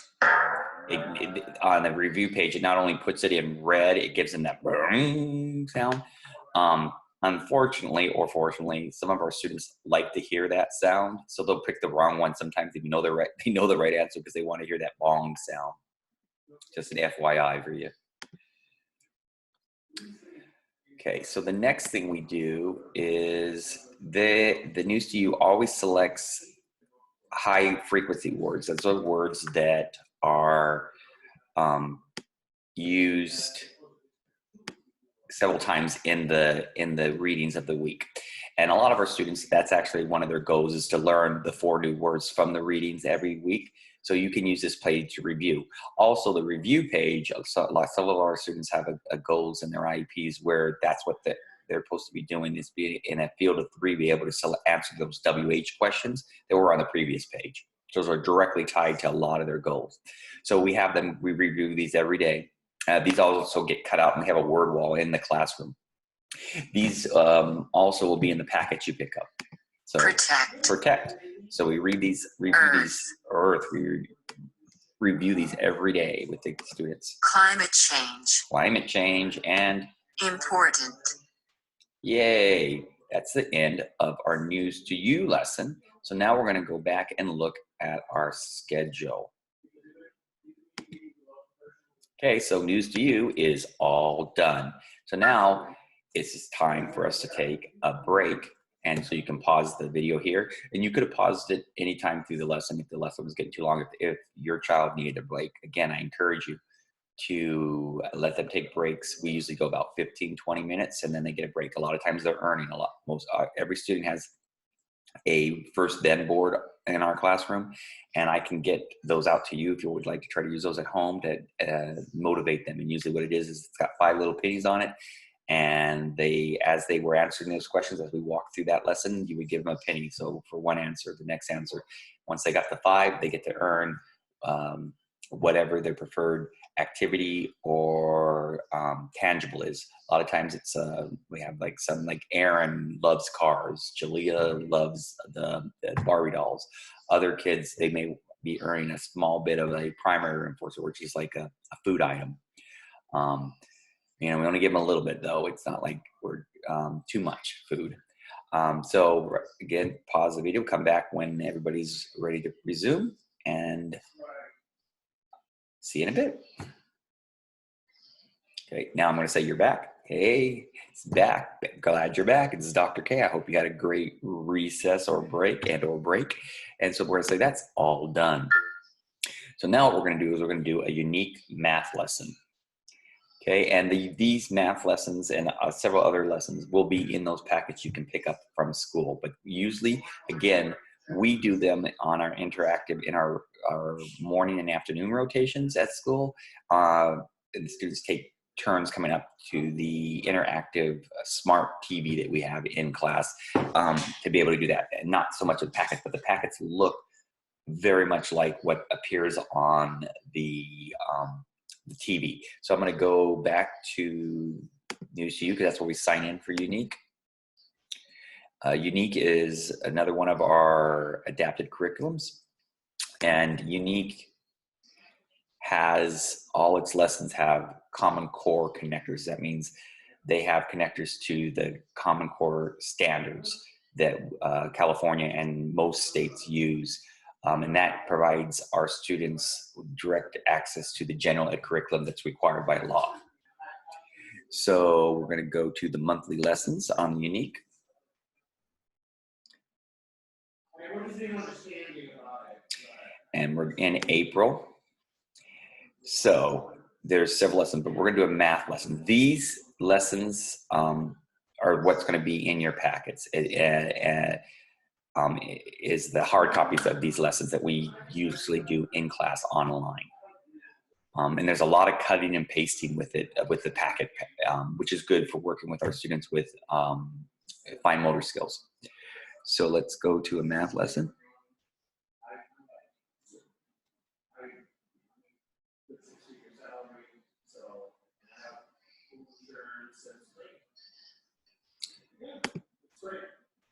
on the review page, it not only puts it in red, it gives them that sound. Unfortunately or fortunately, some of our students like to hear that sound, so they'll pick the wrong one sometimes if you know they know the right answer, because they want to hear that bong sound. Just an FYI for you. Okay, so the next thing we do is the News to You always selects high frequency words. Those are words that are used several times in the readings of the week. And a lot of our students, that's actually one of their goals, is to learn the 4 new words from the readings every week. So you can use this page to review. Also, the review page, some of our students have a goals in their IEPs where that's what they're supposed to be doing, is be in a field of 3, be able to answer those WH questions that were on the previous page. Those are directly tied to a lot of their goals. So we review these every day. These also get cut out and we have a word wall in the classroom. These also will be in the package you pick up. So protect. So we review these Earth. We review these every day with the students. Climate change and important. Yay! That's the end of our News to You lesson. So now we're going to go back and look at our schedule. Okay, so News to You is all done. So now it's time for us to take a break. And so you can pause the video here. And you could have paused it anytime through the lesson if the lesson was getting too long. If your child needed a break, again, I encourage you to let them take breaks. We usually go about 15, 20 minutes, and then they get a break. A lot of times they're earning a lot. Every student has a first then board in our classroom, and I can get those out to you if you would like to try to use those at home to motivate them. And usually what it is it's got 5 little pennies on it, and as they were answering those questions, as we walked through that lesson, you would give them a penny. So for one answer, the next answer, once they got the 5, they get to earn whatever their preferred activity or tangible is. A lot of times it's we have like some, like Aaron loves cars, Jalea loves the Barbie dolls. Other kids, they may be earning a small bit of a primary reinforcer, which is like a food item. We only give them a little bit though. It's not like we're too much food. So again, pause the video, come back when everybody's ready to resume, and see you in a bit. Okay, now I'm going to say you're back. Hey, it's back. Glad you're back. This is Dr. K. I hope you had a great recess or break. And so we're going to say that's all done. So now what we're going to do is we're going to do a unique math lesson. Okay, and these math lessons and several other lessons will be in those packets you can pick up from school. But usually, again, we do them on our interactive, in our morning and afternoon rotations at school. And the students take turns coming up to the interactive smart TV that we have in class to be able to do that. And not so much the packets, but the packets look very much like what appears on the TV. So I'm going to go back to News to You, because that's where we sign in for Unique. Unique is another one of our adapted curriculums, and Unique has all its lessons have Common Core connectors. That means they have connectors to the Common Core standards that California and most states use. And that provides our students direct access to the general ed curriculum that's required by law. So we're going to go to the monthly lessons on Unique. And we're in April. So there's several lessons, but we're going to do a math lesson. These lessons are what's going to be in your packets. Is the hard copies of these lessons that we usually do in class online. And there's a lot of cutting and pasting with it, with the packet, which is good for working with our students with fine motor skills. So let's go to a math lesson.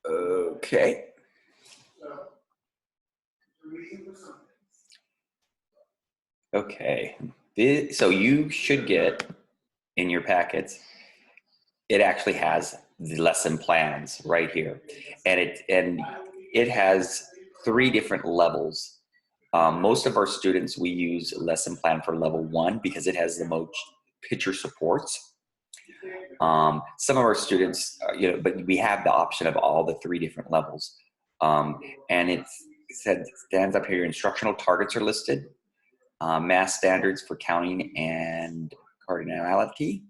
Okay. Okay, so you should get in your packets, it actually has the lesson plans right here. And it has 3 different levels. Most of our students, we use lesson plan for level 1 because it has the most picture supports. Some of our students, but we have the option of all the 3 different levels. And it stands up here, instructional targets are listed. Math standards for counting and cardinality,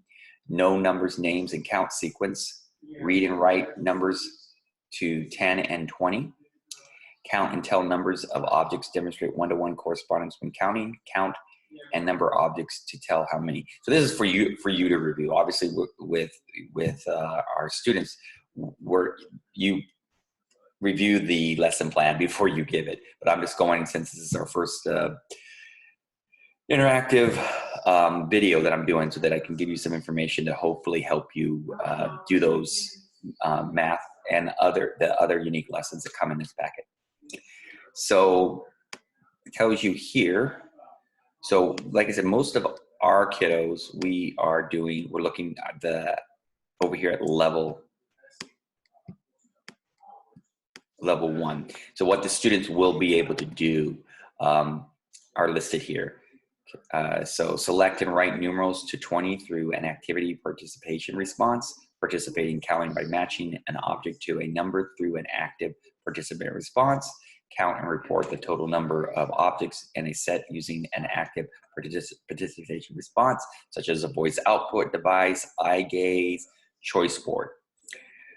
know numbers, names, and count sequence, read and write numbers to 10 and 20, count and tell numbers of objects, demonstrate one-to-one correspondence when counting, count and number objects to tell how many. So this is for you to review. Obviously, with our students, you review the lesson plan before you give it. But I'm just going, since this is our first interactive video that I'm doing, so that I can give you some information to hopefully help you do those math and the other unique lessons that come in this packet. So it tells you here. So like I said, most of our kiddos, we're looking at over here at level 1. So what the students will be able to do are listed here. So select and write numerals to 20 through an activity participation response, participating counting by matching an object to a number through an active participant response, count and report the total number of objects in a set using an active participation response, such as a voice output device, eye gaze, choice board.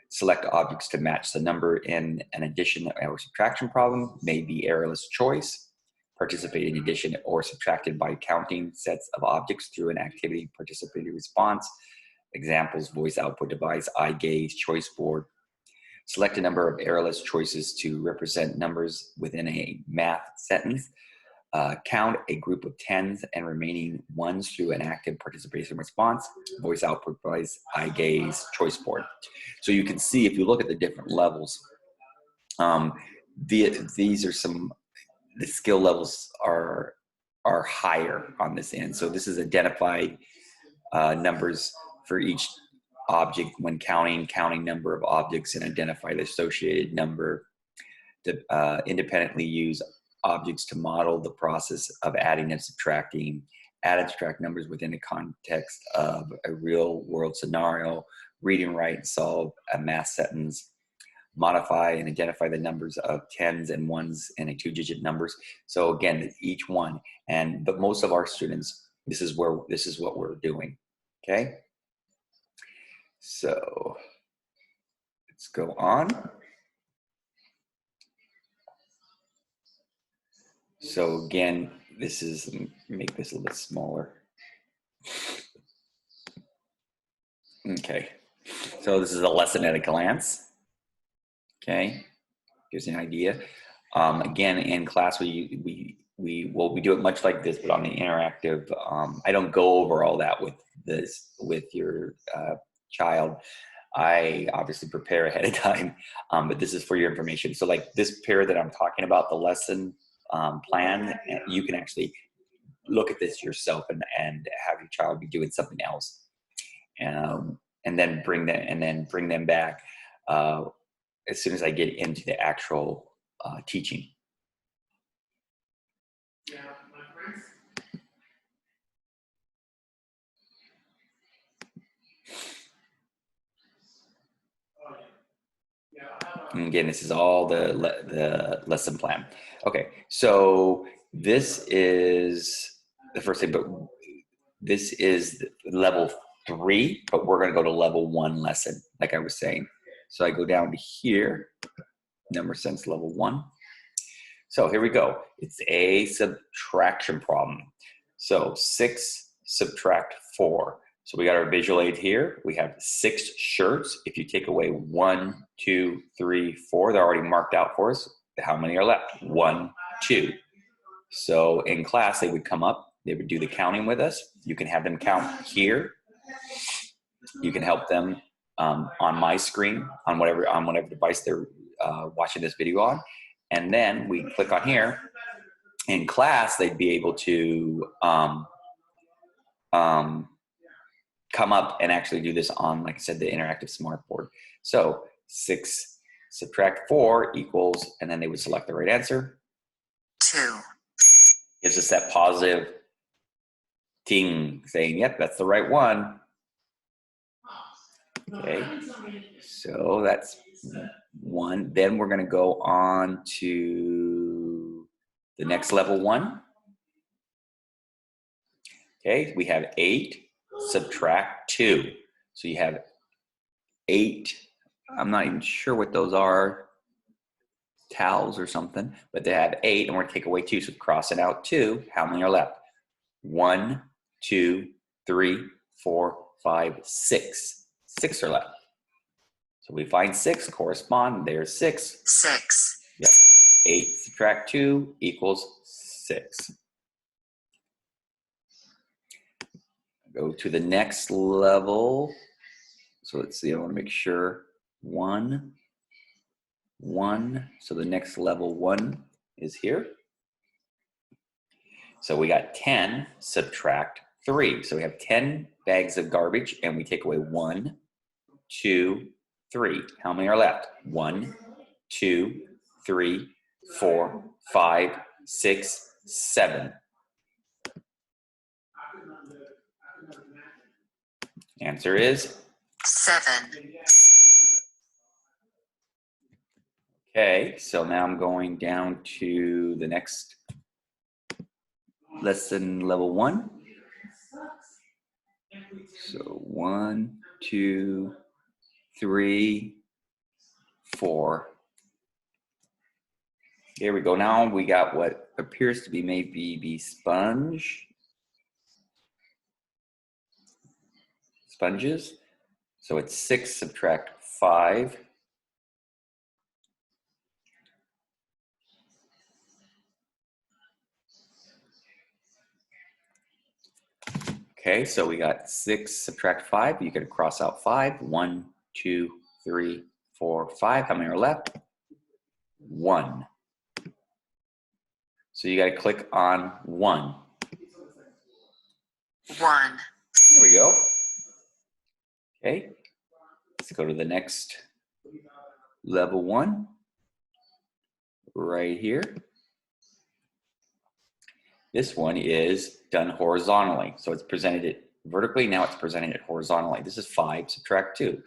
Select objects to match the number in an addition or subtraction problem, may be errorless choice. Participate in addition or subtracted by counting sets of objects through an activity participating response. Examples: voice output device, eye gaze, choice board. Select a number of errorless choices to represent numbers within a math sentence. count a group of tens and remaining ones through an active participation response, voice output device, eye gaze, choice board. So you can see if you look at the different levels, these are some, the skill levels are higher on this end. So this is identified numbers for each object when counting number of objects and identify the associated number, to independently use objects to model the process of adding and subtracting, add and subtract numbers within the context of a real world scenario, read and write and solve a math sentence, modify and identify the numbers of tens and ones and a 2-digit numbers. So again, each one, but most of our students, this is what we're doing. Okay. So let's go on. So again, this is, make this a little bit smaller. Okay, so this is a lesson at a glance. Okay, gives you an idea. Again, in class, we do it much like this, but on the interactive, I don't go over all that with your child. I obviously prepare ahead of time, but this is for your information. So like this pair that I'm talking about, the lesson plan, you can actually look at this yourself and have your child be doing something else, and then bring them back as soon as I get into the actual teaching. And again, this is all the lesson plan. Okay, so this is the first thing, but this is level 3, but we're going to go to level 1 lesson, like I was saying. So I go down to here, number sense level 1. So here we go. It's a subtraction problem. So 6 subtract 4. So we got our visual aid here. We have 6 shirts. If you take away 1, 2, 3, 4, they're already marked out for us. How many are left? 1, 2. So in class, they would come up, they would do the counting with us. You can have them count here. You can help them on my screen, on whatever device they're watching this video on. And then we click on here. In class, they'd be able to come up and actually do this on, like I said, the interactive smart board. So 6 subtract 4 equals, and then they would select the right answer. 2. Gives us that positive ting saying, yep, that's the right one. Okay, so that's 1. Then we're going to go on to the next level 1. Okay, we have 8 subtract 2. So you have 8. I'm not even sure what those are, towels or something, but they have 8, and we're going to take away 2. So crossing out 2, how many are left? 1, 2, 3, 4, 5, 6. 6 are left. So we find 6 correspond. There's 6. 6. Yep. 8 subtract 2 equals 6. Go to the next level. So let's see, I want to make sure. 1, 1. So the next level 1 is here. So we got 10 subtract 3. So we have 10 bags of garbage and we take away 1, 2, 3. How many are left? 1, 2, 3, 4, 5, 6, 7. Answer is 7. okay. So now I'm going down to the next lesson, level 1. So 1, 2, 3, 4. Here we go. Now we got what appears to be maybe the sponges. So it's 6 subtract 5. Okay, so we got 6 subtract 5. You can cross out 5. 1, 2, 3, 4, 5. How many are left? 1. So you got to click on 1. 1, Here we go. Okay, let's go to the next level 1 right here. This one is done horizontally. So it's presented it vertically. Now it's presented it horizontally. This is 5, subtract 2.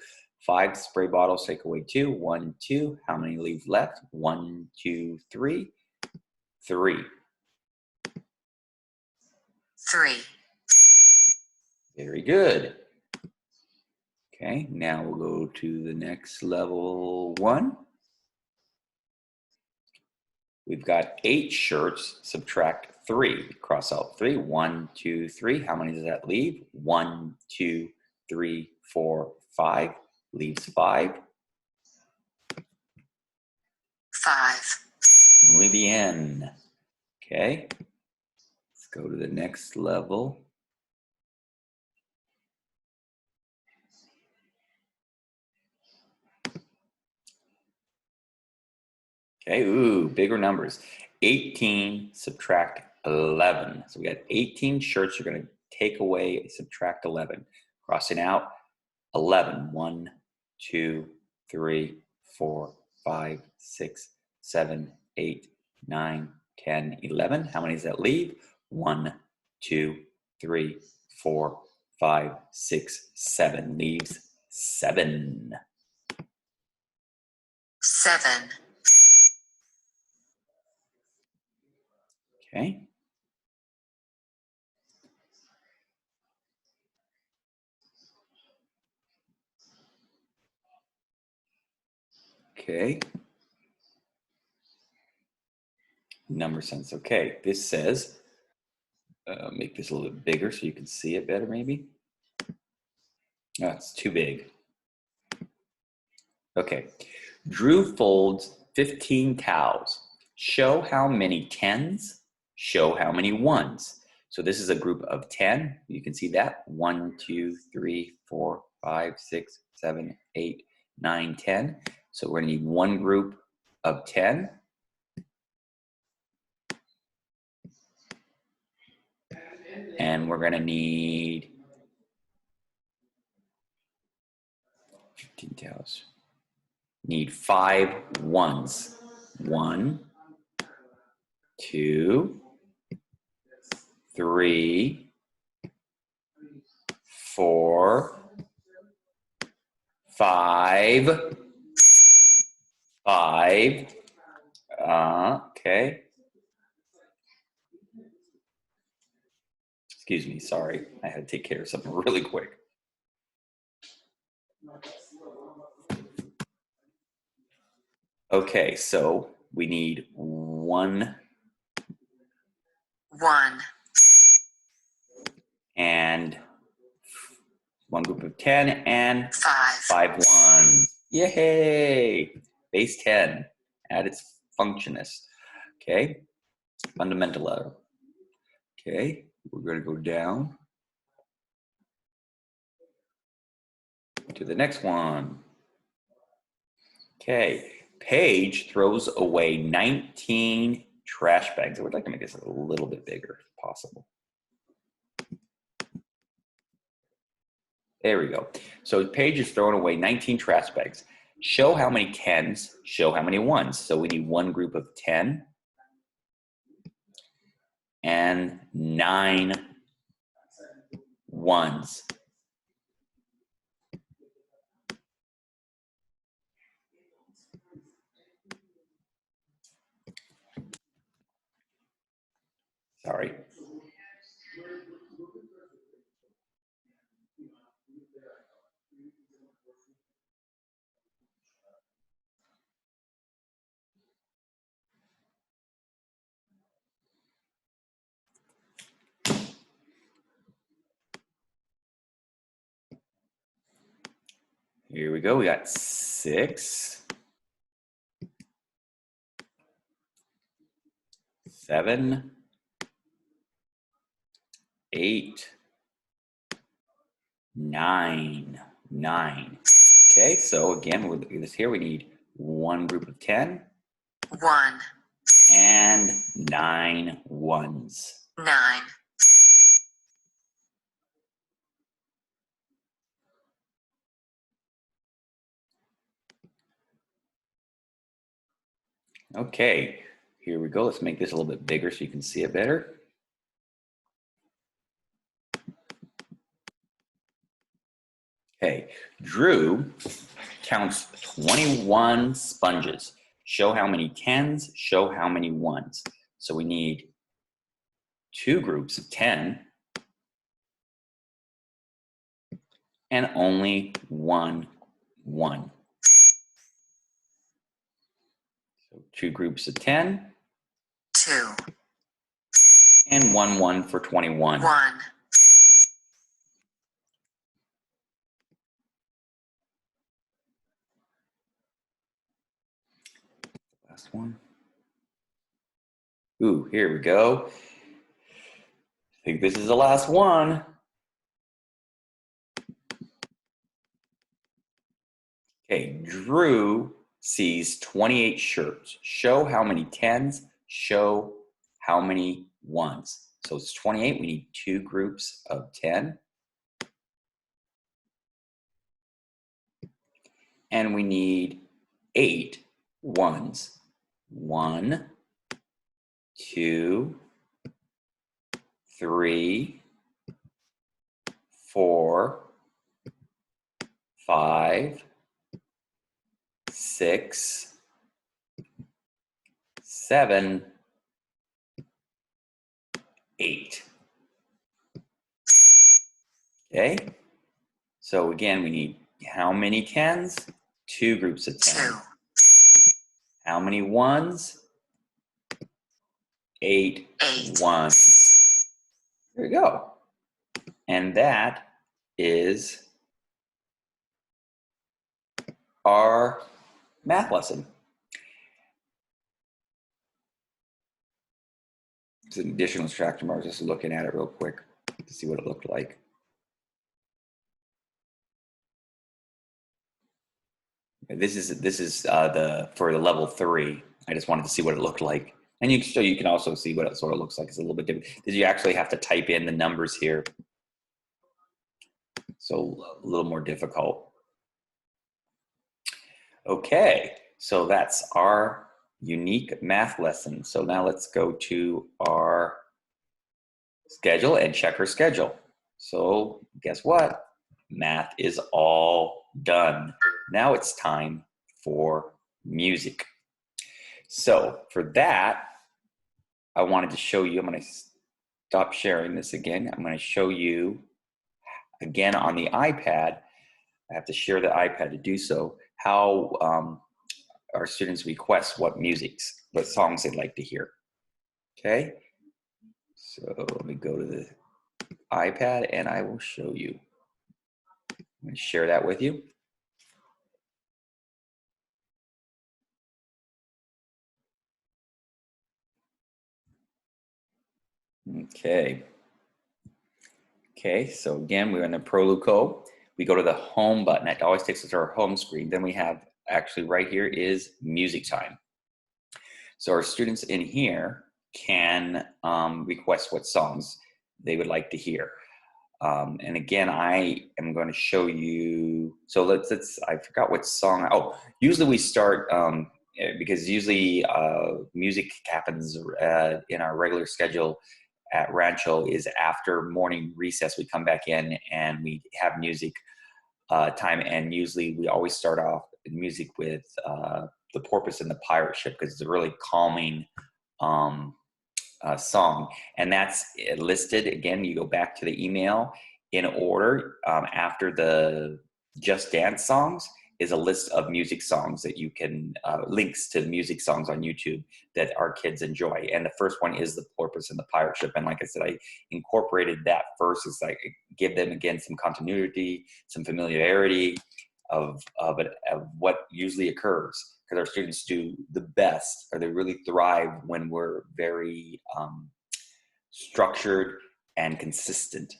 5 spray bottles, take away 2. 1, 2. How many leave left? 1, 2, 3. 3. 3, Very good. Okay, now we'll go to the next level 1. We've got 8 shirts, subtract 3. Cross out 3. 1, 2, 3. How many does that leave? 1, 2, 3, 4, 5. Leaves 5. 5, Muy bien. Okay, let's go to the next level. Okay, ooh, bigger numbers. 18 subtract 11. So we got 18 shirts. You're going to take away, subtract 11. Crossing out 11. 1, 2, 3, 4, 5, 6, 7, 8, 9, 10, 11. How many does that leave? 1, 2, 3, 4, 5, 6, 7. Leaves 7. 7, Okay. Okay. Number sense. Okay, this says, make this a little bit bigger so you can see it better maybe. Oh, it's too big. Okay, Drew folds 15 towels. Show how many 10s, show how many 1s. So this is a group of 10. You can see that. 1, 2, 3, 4, 5, 6, 7, 8, 9, 10. So we're gonna need one group of 10. And we're gonna need 15 towels. Need 5 1s. 1, 2, 3, 4, 5, 5. Okay. Excuse me, sorry. I had to take care of something really quick. Okay, so we need 1 1, and 1 group of 10 and 5, 5 1s. Yay! Base 10 at its functionist. Okay, fundamental letter. Okay, we're going to go down to the next one. Okay, Paige throws away 19 trash bags. I would like to make this a little bit bigger if possible. There we go. So Paige is throwing away 19 trash bags. Show how many 10s, show how many 1s. So we need one group of 10 and 9 1s. Sorry. Here we go. We got 6, 7, 8, 9. Okay, so again, with this here, we need one group of 10 1, and 9 ones. 9, Okay, here we go. Let's make this a little bit bigger so you can see it better. Okay, Drew counts 21 sponges. Show how many 10s, show how many 1s. So we need 2 groups of 10 and only 1 1. So 2 groups of 10 2, and 1 1 for 21. 1, Last one. Ooh, here we go. I think this is the last one. Okay, Drew sees 28 shirts. Show how many 10s, show how many 1s. So it's 28, we need 2 groups of 10. And we need 8 1s. 1, 2, 3, 4, 5, 6, 7, 8. Okay, so again, we need how many 10s? 2 groups of 10. 2, How many 1s? 8 8. 1s. There you go. And that is our math lesson. It's an additional instruction. I was just looking at it real quick to see what it looked like. This is the for the level 3. I just wanted to see what it looked like, and you can also see what it sort of looks like. It's a little bit different because you actually have to type in the numbers here, so a little more difficult. Okay, so that's our unique math lesson. So now let's go to our schedule and check our schedule. So guess what? Math is all done. Now it's time for music. So for that, I wanted to show you, I'm going to stop sharing this again. I'm going to show you again on the iPad. I have to share the iPad to do so, how our students request what songs they'd like to hear. Okay, so let me go to the iPad and I will show you. I'm going to share that with you. Okay. Okay, so again, we're in the Proluco. We go to the home button. That always takes us to our home screen. Then we have, actually right here is music time. So our students in here can request what songs they would like to hear. And again, I am going to show you, so I forgot what song. Oh, usually we start, because usually music happens in our regular schedule at Rancho is after morning recess. We come back in and we have music time, and usually we always start off music with The Porpoise and the Pirate Ship because it's a really calming song, and that's listed. Again, you go back to the email in order. After the Just Dance songs is a list of music songs that you can, links to music songs on YouTube that our kids enjoy. And the first one is The Porpoise and the Pirate Ship. And like I said, I incorporated that first. It's like, give them, again, some continuity, some familiarity of what usually occurs. Because our students do the best, or they really thrive when we're very structured and consistent.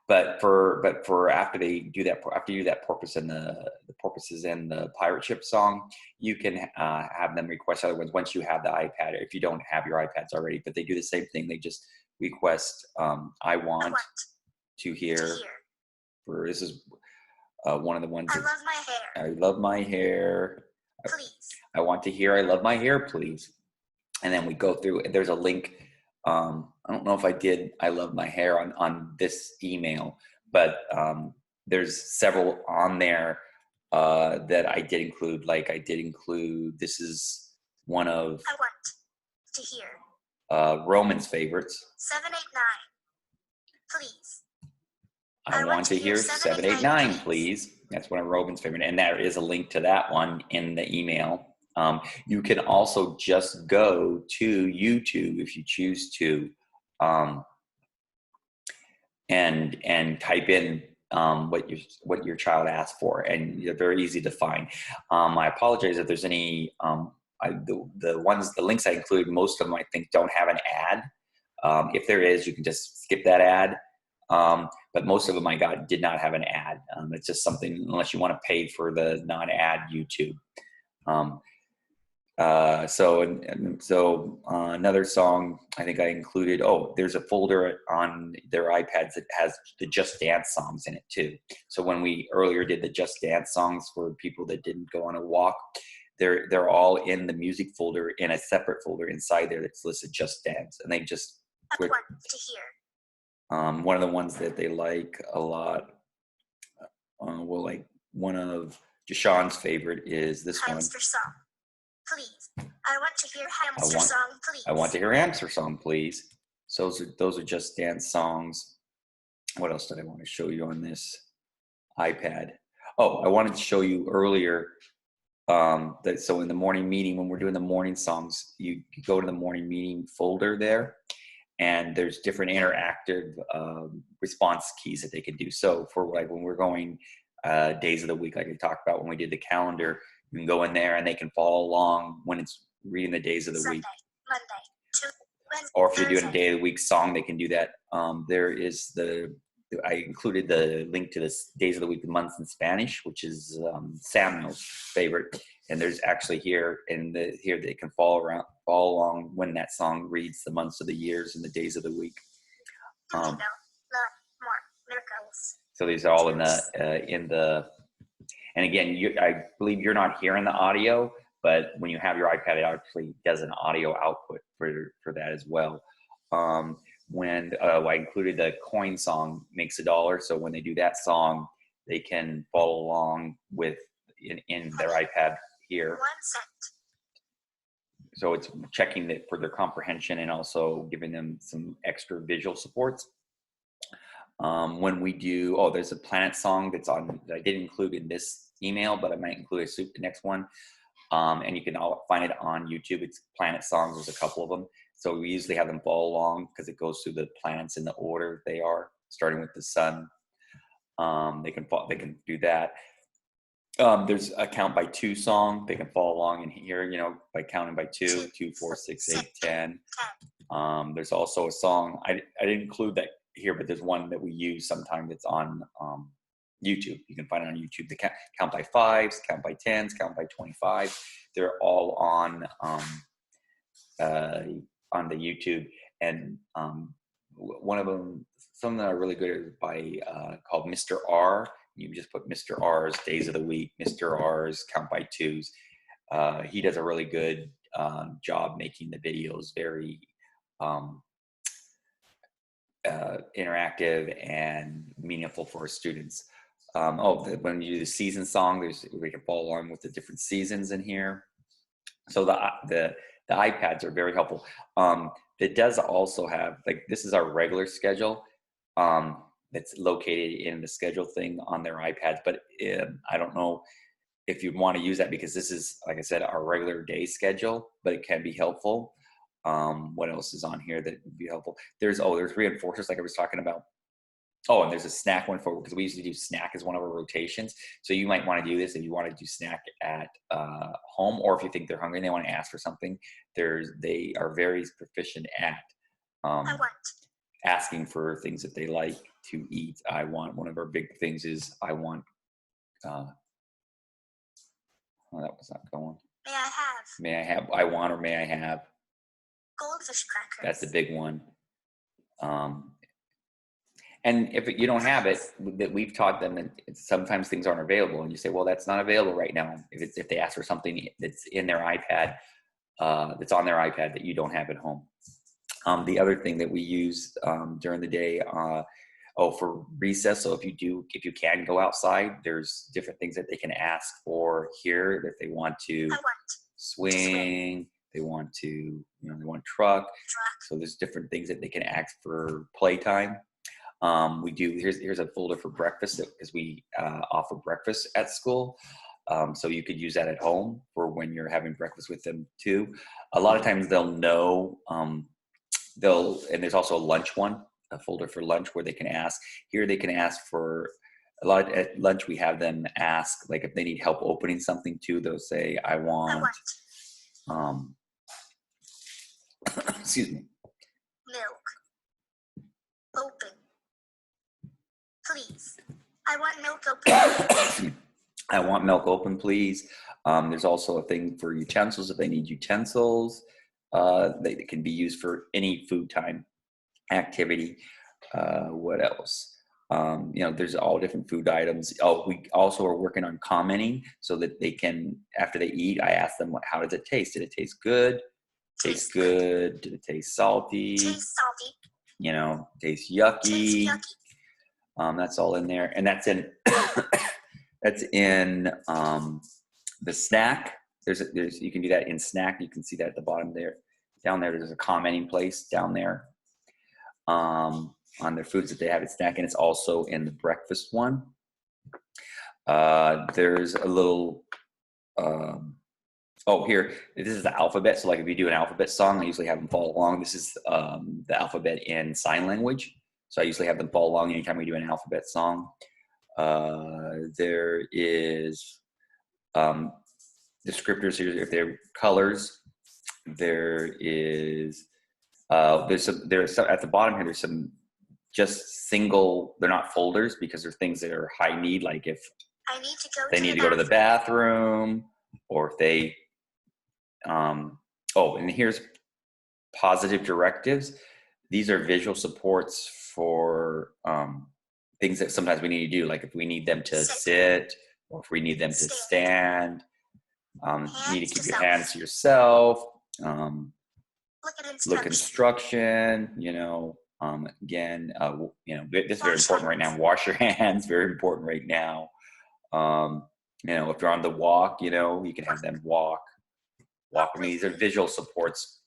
but for after they do that, after you do that porpoise and the porpoises and the pirate ship song, you can have them request other ones once you have the iPad, if you don't have your iPads already. But they do the same thing. They just request, I want to hear. For this is one of the ones. I love my hair. I love my hair. Please. I want to hear I love my hair, please. And then we go through, and there's a link. I don't know if I did I love my hair on this email, but there's several on there that I did include. Like I did include, this is one of I want to hear Roman's favorites. 789. Please. I want to hear 789, please. That's one of Roman's favorite. And there is a link to that one in the email. You can also just go to YouTube if you choose to, and type in what your child asked for, and they're very easy to find. I apologize if there's any the links I include, most of them I think don't have an ad. If there is, you can just skip that ad. But most of them I got did not have an ad. It's just something, unless you want to pay for the non-ad YouTube. So another song I think I included, there's a folder on their iPads that has the Just Dance songs in it too. So when we earlier did the Just Dance songs for people that didn't go on a walk, they're all in the music folder, in a separate folder inside there that's listed Just Dance. And they just I want to hear. one of the ones that they like a lot, like one of Deshaun's favorite is this one. Hamster song. Please. I want to hear hamster song, please. I want to hear hamster song, please. So those are Just Dance songs. What else did I want to show you on this iPad? I wanted to show you earlier that, so in the morning meeting, when we're doing the morning songs, you go to the morning meeting folder there, and there's different interactive response keys that they can do. So for like when we're going days of the week, like we talked about when we did the calendar, you can go in there and they can follow along when it's reading the days of the Sunday, week. Monday, Tuesday, Wednesday, Or if you're doing a Thursday. day of the week song, they can do that. There is I included the link to this days of the week, the months in Spanish, which is Samuel's favorite. And there's actually here they can follow along when that song reads the months of the years and the days of the week. More miracles. So these are all in the. And again, I believe you're not hearing the audio, but when you have your iPad, it actually does an audio output for that as well. When I included the coin song, Makes a Dollar. So when they do that song, they can follow along with in their iPad here. 1 cent. So it's checking that for their comprehension and also giving them some extra visual supports. When we do, there's a planet song that I didn't include in this email, but I might include the next one. And you can all find it on YouTube. It's Planet Songs. There's a couple of them. So we usually have them follow along because it goes through the planets in the order they are, starting with the sun. They can do that. There's a count by 2 song. They can follow along in here, by counting by 2, 2, 4, 6, 8, 10. There's also a song. I didn't include that here, but there's one that we use sometimes that's on YouTube. You can find it on YouTube. The count by 5s, count by 10s, count by 25. They're all on the YouTube. And one of them, some that are really good is by called Mr. R. You just put Mr. R's days of the week, Mr. R's count by 2s. He does a really good job making the videos very interactive and meaningful for our students. When you do the season song, we can follow along with the different seasons in here. So the iPads are very helpful. It does also have, this is our regular schedule. That's located in the schedule thing on their iPads, but I don't know if you'd want to use that because this is, like I said, our regular day schedule, but it can be helpful. What else is on here that would be helpful? There's reinforcers like I was talking about. And there's a snack one because we usually do snack as one of our rotations. So you might want to do this if you want to do snack at home, or if you think they're hungry and they want to ask for something. They are very proficient at I want. asking for things that they like to eat. I want, one of our big things is I want, oh, that was not going. May I have May I have, I want, or may I have, goldfish crackers? that's a big one. And if you don't have it, that we've taught them that sometimes things aren't available, and you say, well, that's not available right now. If they ask for something that's in their iPad, that's on their iPad that you don't have at home. The other thing that we use during the day, for recess. So if you can go outside, there's different things that they can ask for here. If they want to I want swing, they want to, they want truck. truck. So there's different things that they can ask for playtime. Here's a folder for breakfast because we offer breakfast at school. So you could use that at home for when you're having breakfast with them too. A lot of times they'll know, and there's also a lunch one, a folder for lunch where they can ask. Here they can ask for, at lunch we have them ask, like if they need help opening something too, they'll say, I want. Excuse me. Milk. Open. Please. I want milk open. I want milk open, please. There's also a thing for utensils if they need utensils. They can be used for any food time activity. What else? There's all different food items. Oh, we also are working on commenting so that they can, after they eat, I ask them, how does it taste? Did it taste good? Taste good. Did it taste salty? Taste salty. Taste yucky. Taste yucky. That's all in there. And that's in, that's in the snack. You can do that in snack. You can see that at the bottom there. Down there, there's a commenting place down there on their foods that they have at snack. And it's also in the breakfast one. There's a little, here, this is the alphabet. So like if you do an alphabet song, I usually have them follow along. This is the alphabet in sign language. So I usually have them follow along anytime we do an alphabet song. There is descriptors here, if they're colors. There is, there's some at the bottom here, there's some just single, they're not folders because they're things that are high need, like if I need to go they need to go to the bathroom, or if they, and here's positive directives. These are visual supports for things that sometimes we need to do, like if we need them to sit, or if we need them to stand. You need to keep your hands to yourself. Look instruction. Again, this is very important right now. Wash your hands. Very important right now. If you're on the walk, you can have them walk. These are visual supports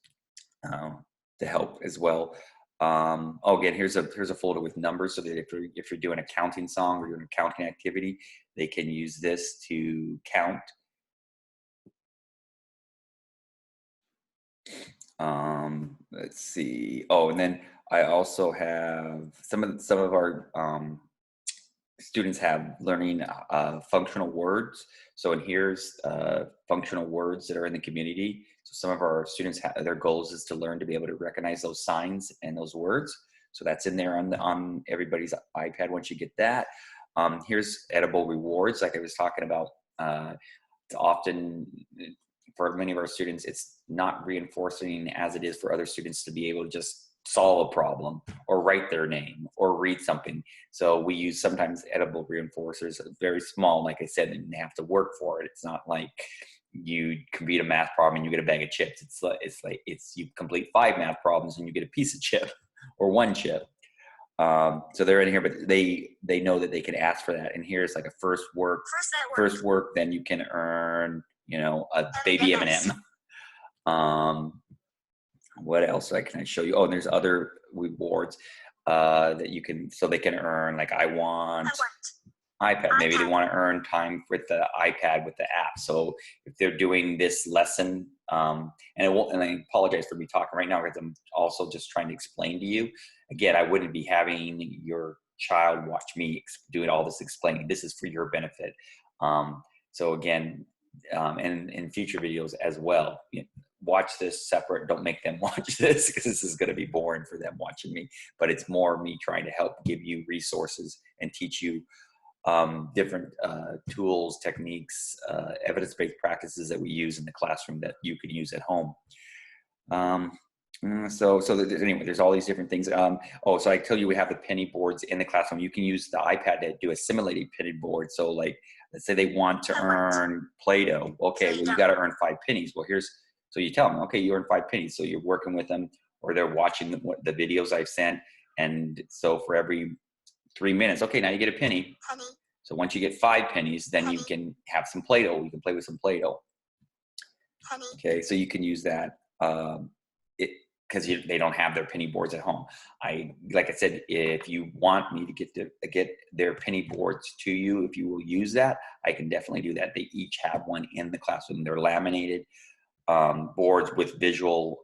to help as well. Again, here's a folder with numbers so that if you're doing a counting song or doing a counting activity, they can use this to count. Let's see. And then I also have some of our students have learning functional words. So here's functional words that are in the community. So some of our students their goals is to learn to be able to recognize those signs and those words. So that's in there on everybody's iPad once you get that. Here's edible rewards, like I was talking about. It's often, for many of our students, it's not reinforcing as it is for other students to be able to just solve a problem or write their name or read something. So we use sometimes edible reinforcers, very small, like I said, and they have to work for it. It's not like you complete a math problem and you get a bag of chips. It's you complete 5 math problems and you get a piece of chip or 1 chip. So they're in here, but they know that they can ask for that. And here's like a first work, then you can earn, a baby M&M. What else can I show you? There's other rewards that you can, so they can earn, like I want iPad. Maybe they want to earn time with the iPad with the app. So if they're doing this lesson, and I apologize for me talking right now because I'm also just trying to explain to you. Again, I wouldn't be having your child watch me doing all this explaining. This is for your benefit. So again, and in future videos as well, watch this separate. Don't make them watch this because this is going to be boring for them watching me. But it's more me trying to help give you resources and teach you different tools, techniques, evidence-based practices that we use in the classroom that you can use at home. Anyway, there's all these different things. So I tell you, we have the penny boards in the classroom. You can use the iPad to do a simulated penny board. So like, let's say they want to earn Play-Doh. Okay, well, you got to earn 5 pennies. Well, so you tell them, okay, you earn 5 pennies. So you're working with them, or they're watching the videos I've sent. And so for every 3 minutes, okay, now you get a penny. So once you get 5 pennies, then you can have some Play-Doh. You can play with some Play-Doh. Okay, so you can use that. Because they don't have their penny boards at home. Like I said, if you want me to get their penny boards to you, if you will use that, I can definitely do that. They each have one in the classroom. They're laminated boards with visual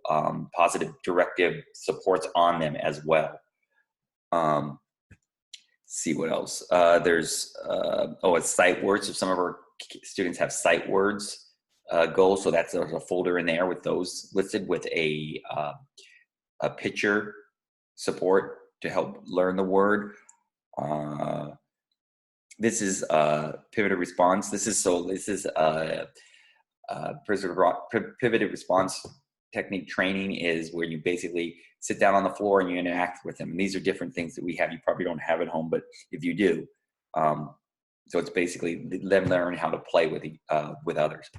positive directive supports on them as well. See what else. There's it's sight words. So some of our students have sight words goals. So there's a folder in there with those listed with a picture support to help learn the word. This is pivoted response. This is pivoted response technique training is where you basically sit down on the floor and you interact with them. And these are different things that we have. You probably don't have at home, but if you do, so it's basically them learn how to play with others.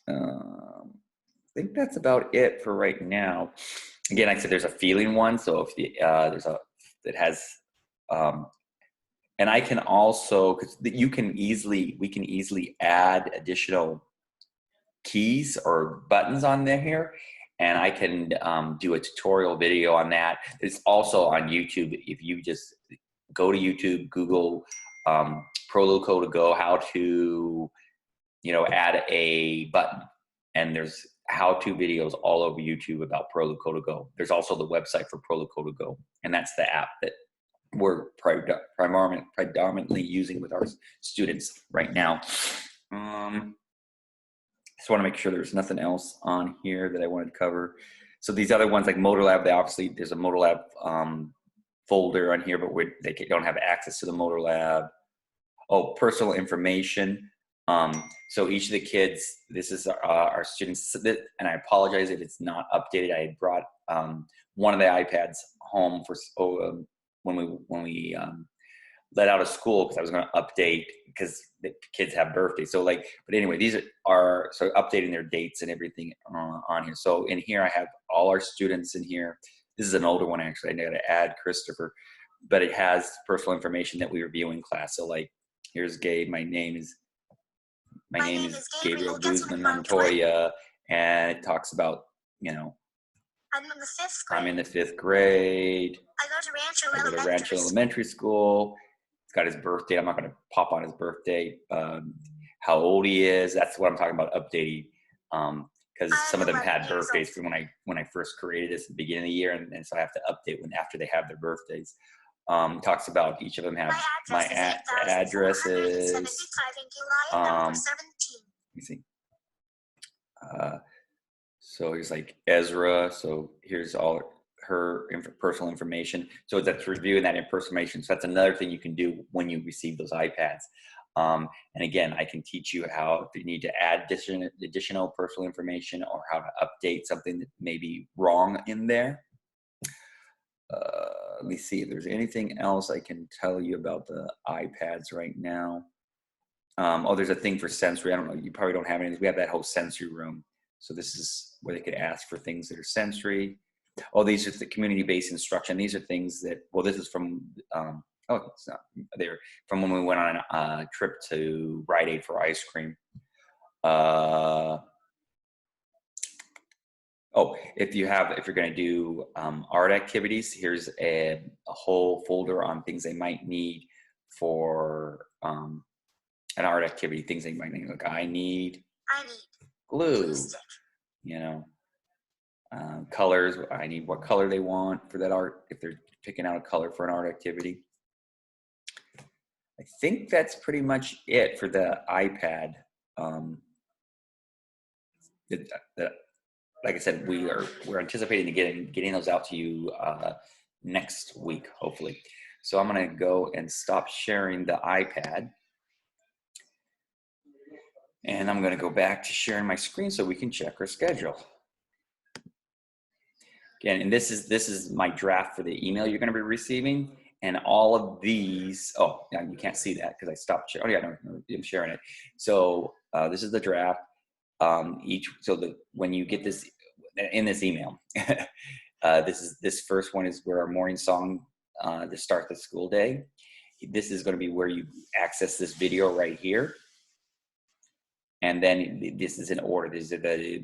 I think that's about it for right now. Again, like I said, there's a feeling one. So if it has, and I can also, because we can easily add additional keys or buttons on there here, and I can do a tutorial video on that. It's also on YouTube. If you just go to YouTube, Google Proloco to Go, how to, add a button, and there's how-to videos all over YouTube about Proloco to Go. There's also the website for Proloco to Go, and that's the app that we're predominantly using with our students right now. Just want to make sure there's nothing else on here that I wanted to cover. So these other ones like MotorLab, there's a MotorLab folder on here, but they don't have access to the MotorLab. Oh, personal information. So each of the kids, this is our students, and I apologize if it's not updated. I had brought one of the iPads home when we let out of school because I was going to update because the kids have birthdays. So but anyway, these are updating their dates and everything on here. So in here, I have all our students in here. This is an older one, actually. I got to add Christopher, but it has personal information that we review in class. So here's Gabe. My name is Gabriel Guzman Montoya, and it talks about, I'm in the 5th grade. I'm in the 5th grade. I go to Rancho Elementary School. It's got his birthday. I'm not going to pop on his birthday. How old he is. That's what I'm talking about updating. Because some of them had birthdays from when I first created this at the beginning of the year, and so I have to update after they have their birthdays. Talks about each of them have my addresses. Let me see. So here's like Ezra. So here's all her personal information. So that's reviewing that information. So that's another thing you can do when you receive those iPads. And again, I can teach you how if you need to add additional personal information or how to update something that may be wrong in there. Let me see if there's anything else I can tell you about the iPads right now. There's a thing for sensory. I don't know. You probably don't have any. We have that whole sensory room. So this is where they could ask for things that are sensory. These are the community-based instruction. These are things that, this is from, it's not. They're from when we went on a trip to Rite Aid for ice cream. If you're going to do art activities, here's a whole folder on things they might need for an art activity. Things they might need, like I need glue. Colors. I need what color they want for that art. If they're picking out a color for an art activity. I think that's pretty much it for the iPad. like I said, we're anticipating to getting those out to you next week, hopefully. So I'm going to go and stop sharing the iPad. And I'm going to go back to sharing my screen so we can check our schedule. Again, and this is my draft for the email you're going to be receiving. And all of these, oh, now you can't see that because I stopped sharing. Oh, yeah, no, I'm sharing it. So this is the draft. When you get this in this email, this first one is where our morning song to start the school day. This is going to be where you access this video right here. And then this is in order. These are the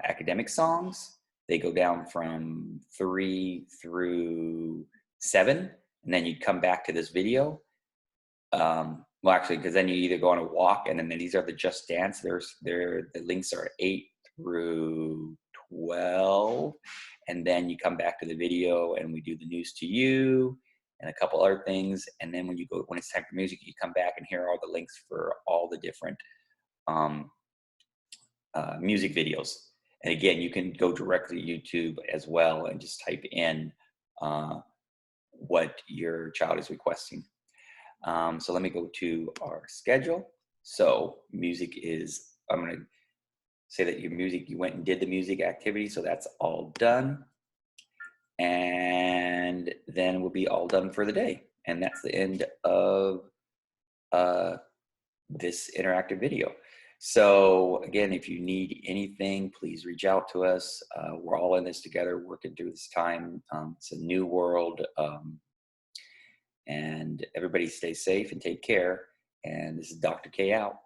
academic songs. They go down from 3 through 7, and then you come back to this video. Well, actually, because then you either go on a walk, and then these are the Just Dance. The links are 8 through 12, and then you come back to the video, and we do the news to you and a couple other things. And then when it's time for music, you come back and here are all the links for all the different music videos. And again, you can go directly to YouTube as well and just type in what your child is requesting. So let me go to our schedule. So music is, I'm going to say that your music, you went and did the music activity. So that's all done. And then we'll be all done for the day. And that's the end of this interactive video. So again, if you need anything, please reach out to us. We're all in this together, working through this time. It's a new world, and everybody stay safe and take care. And this is Dr. K out.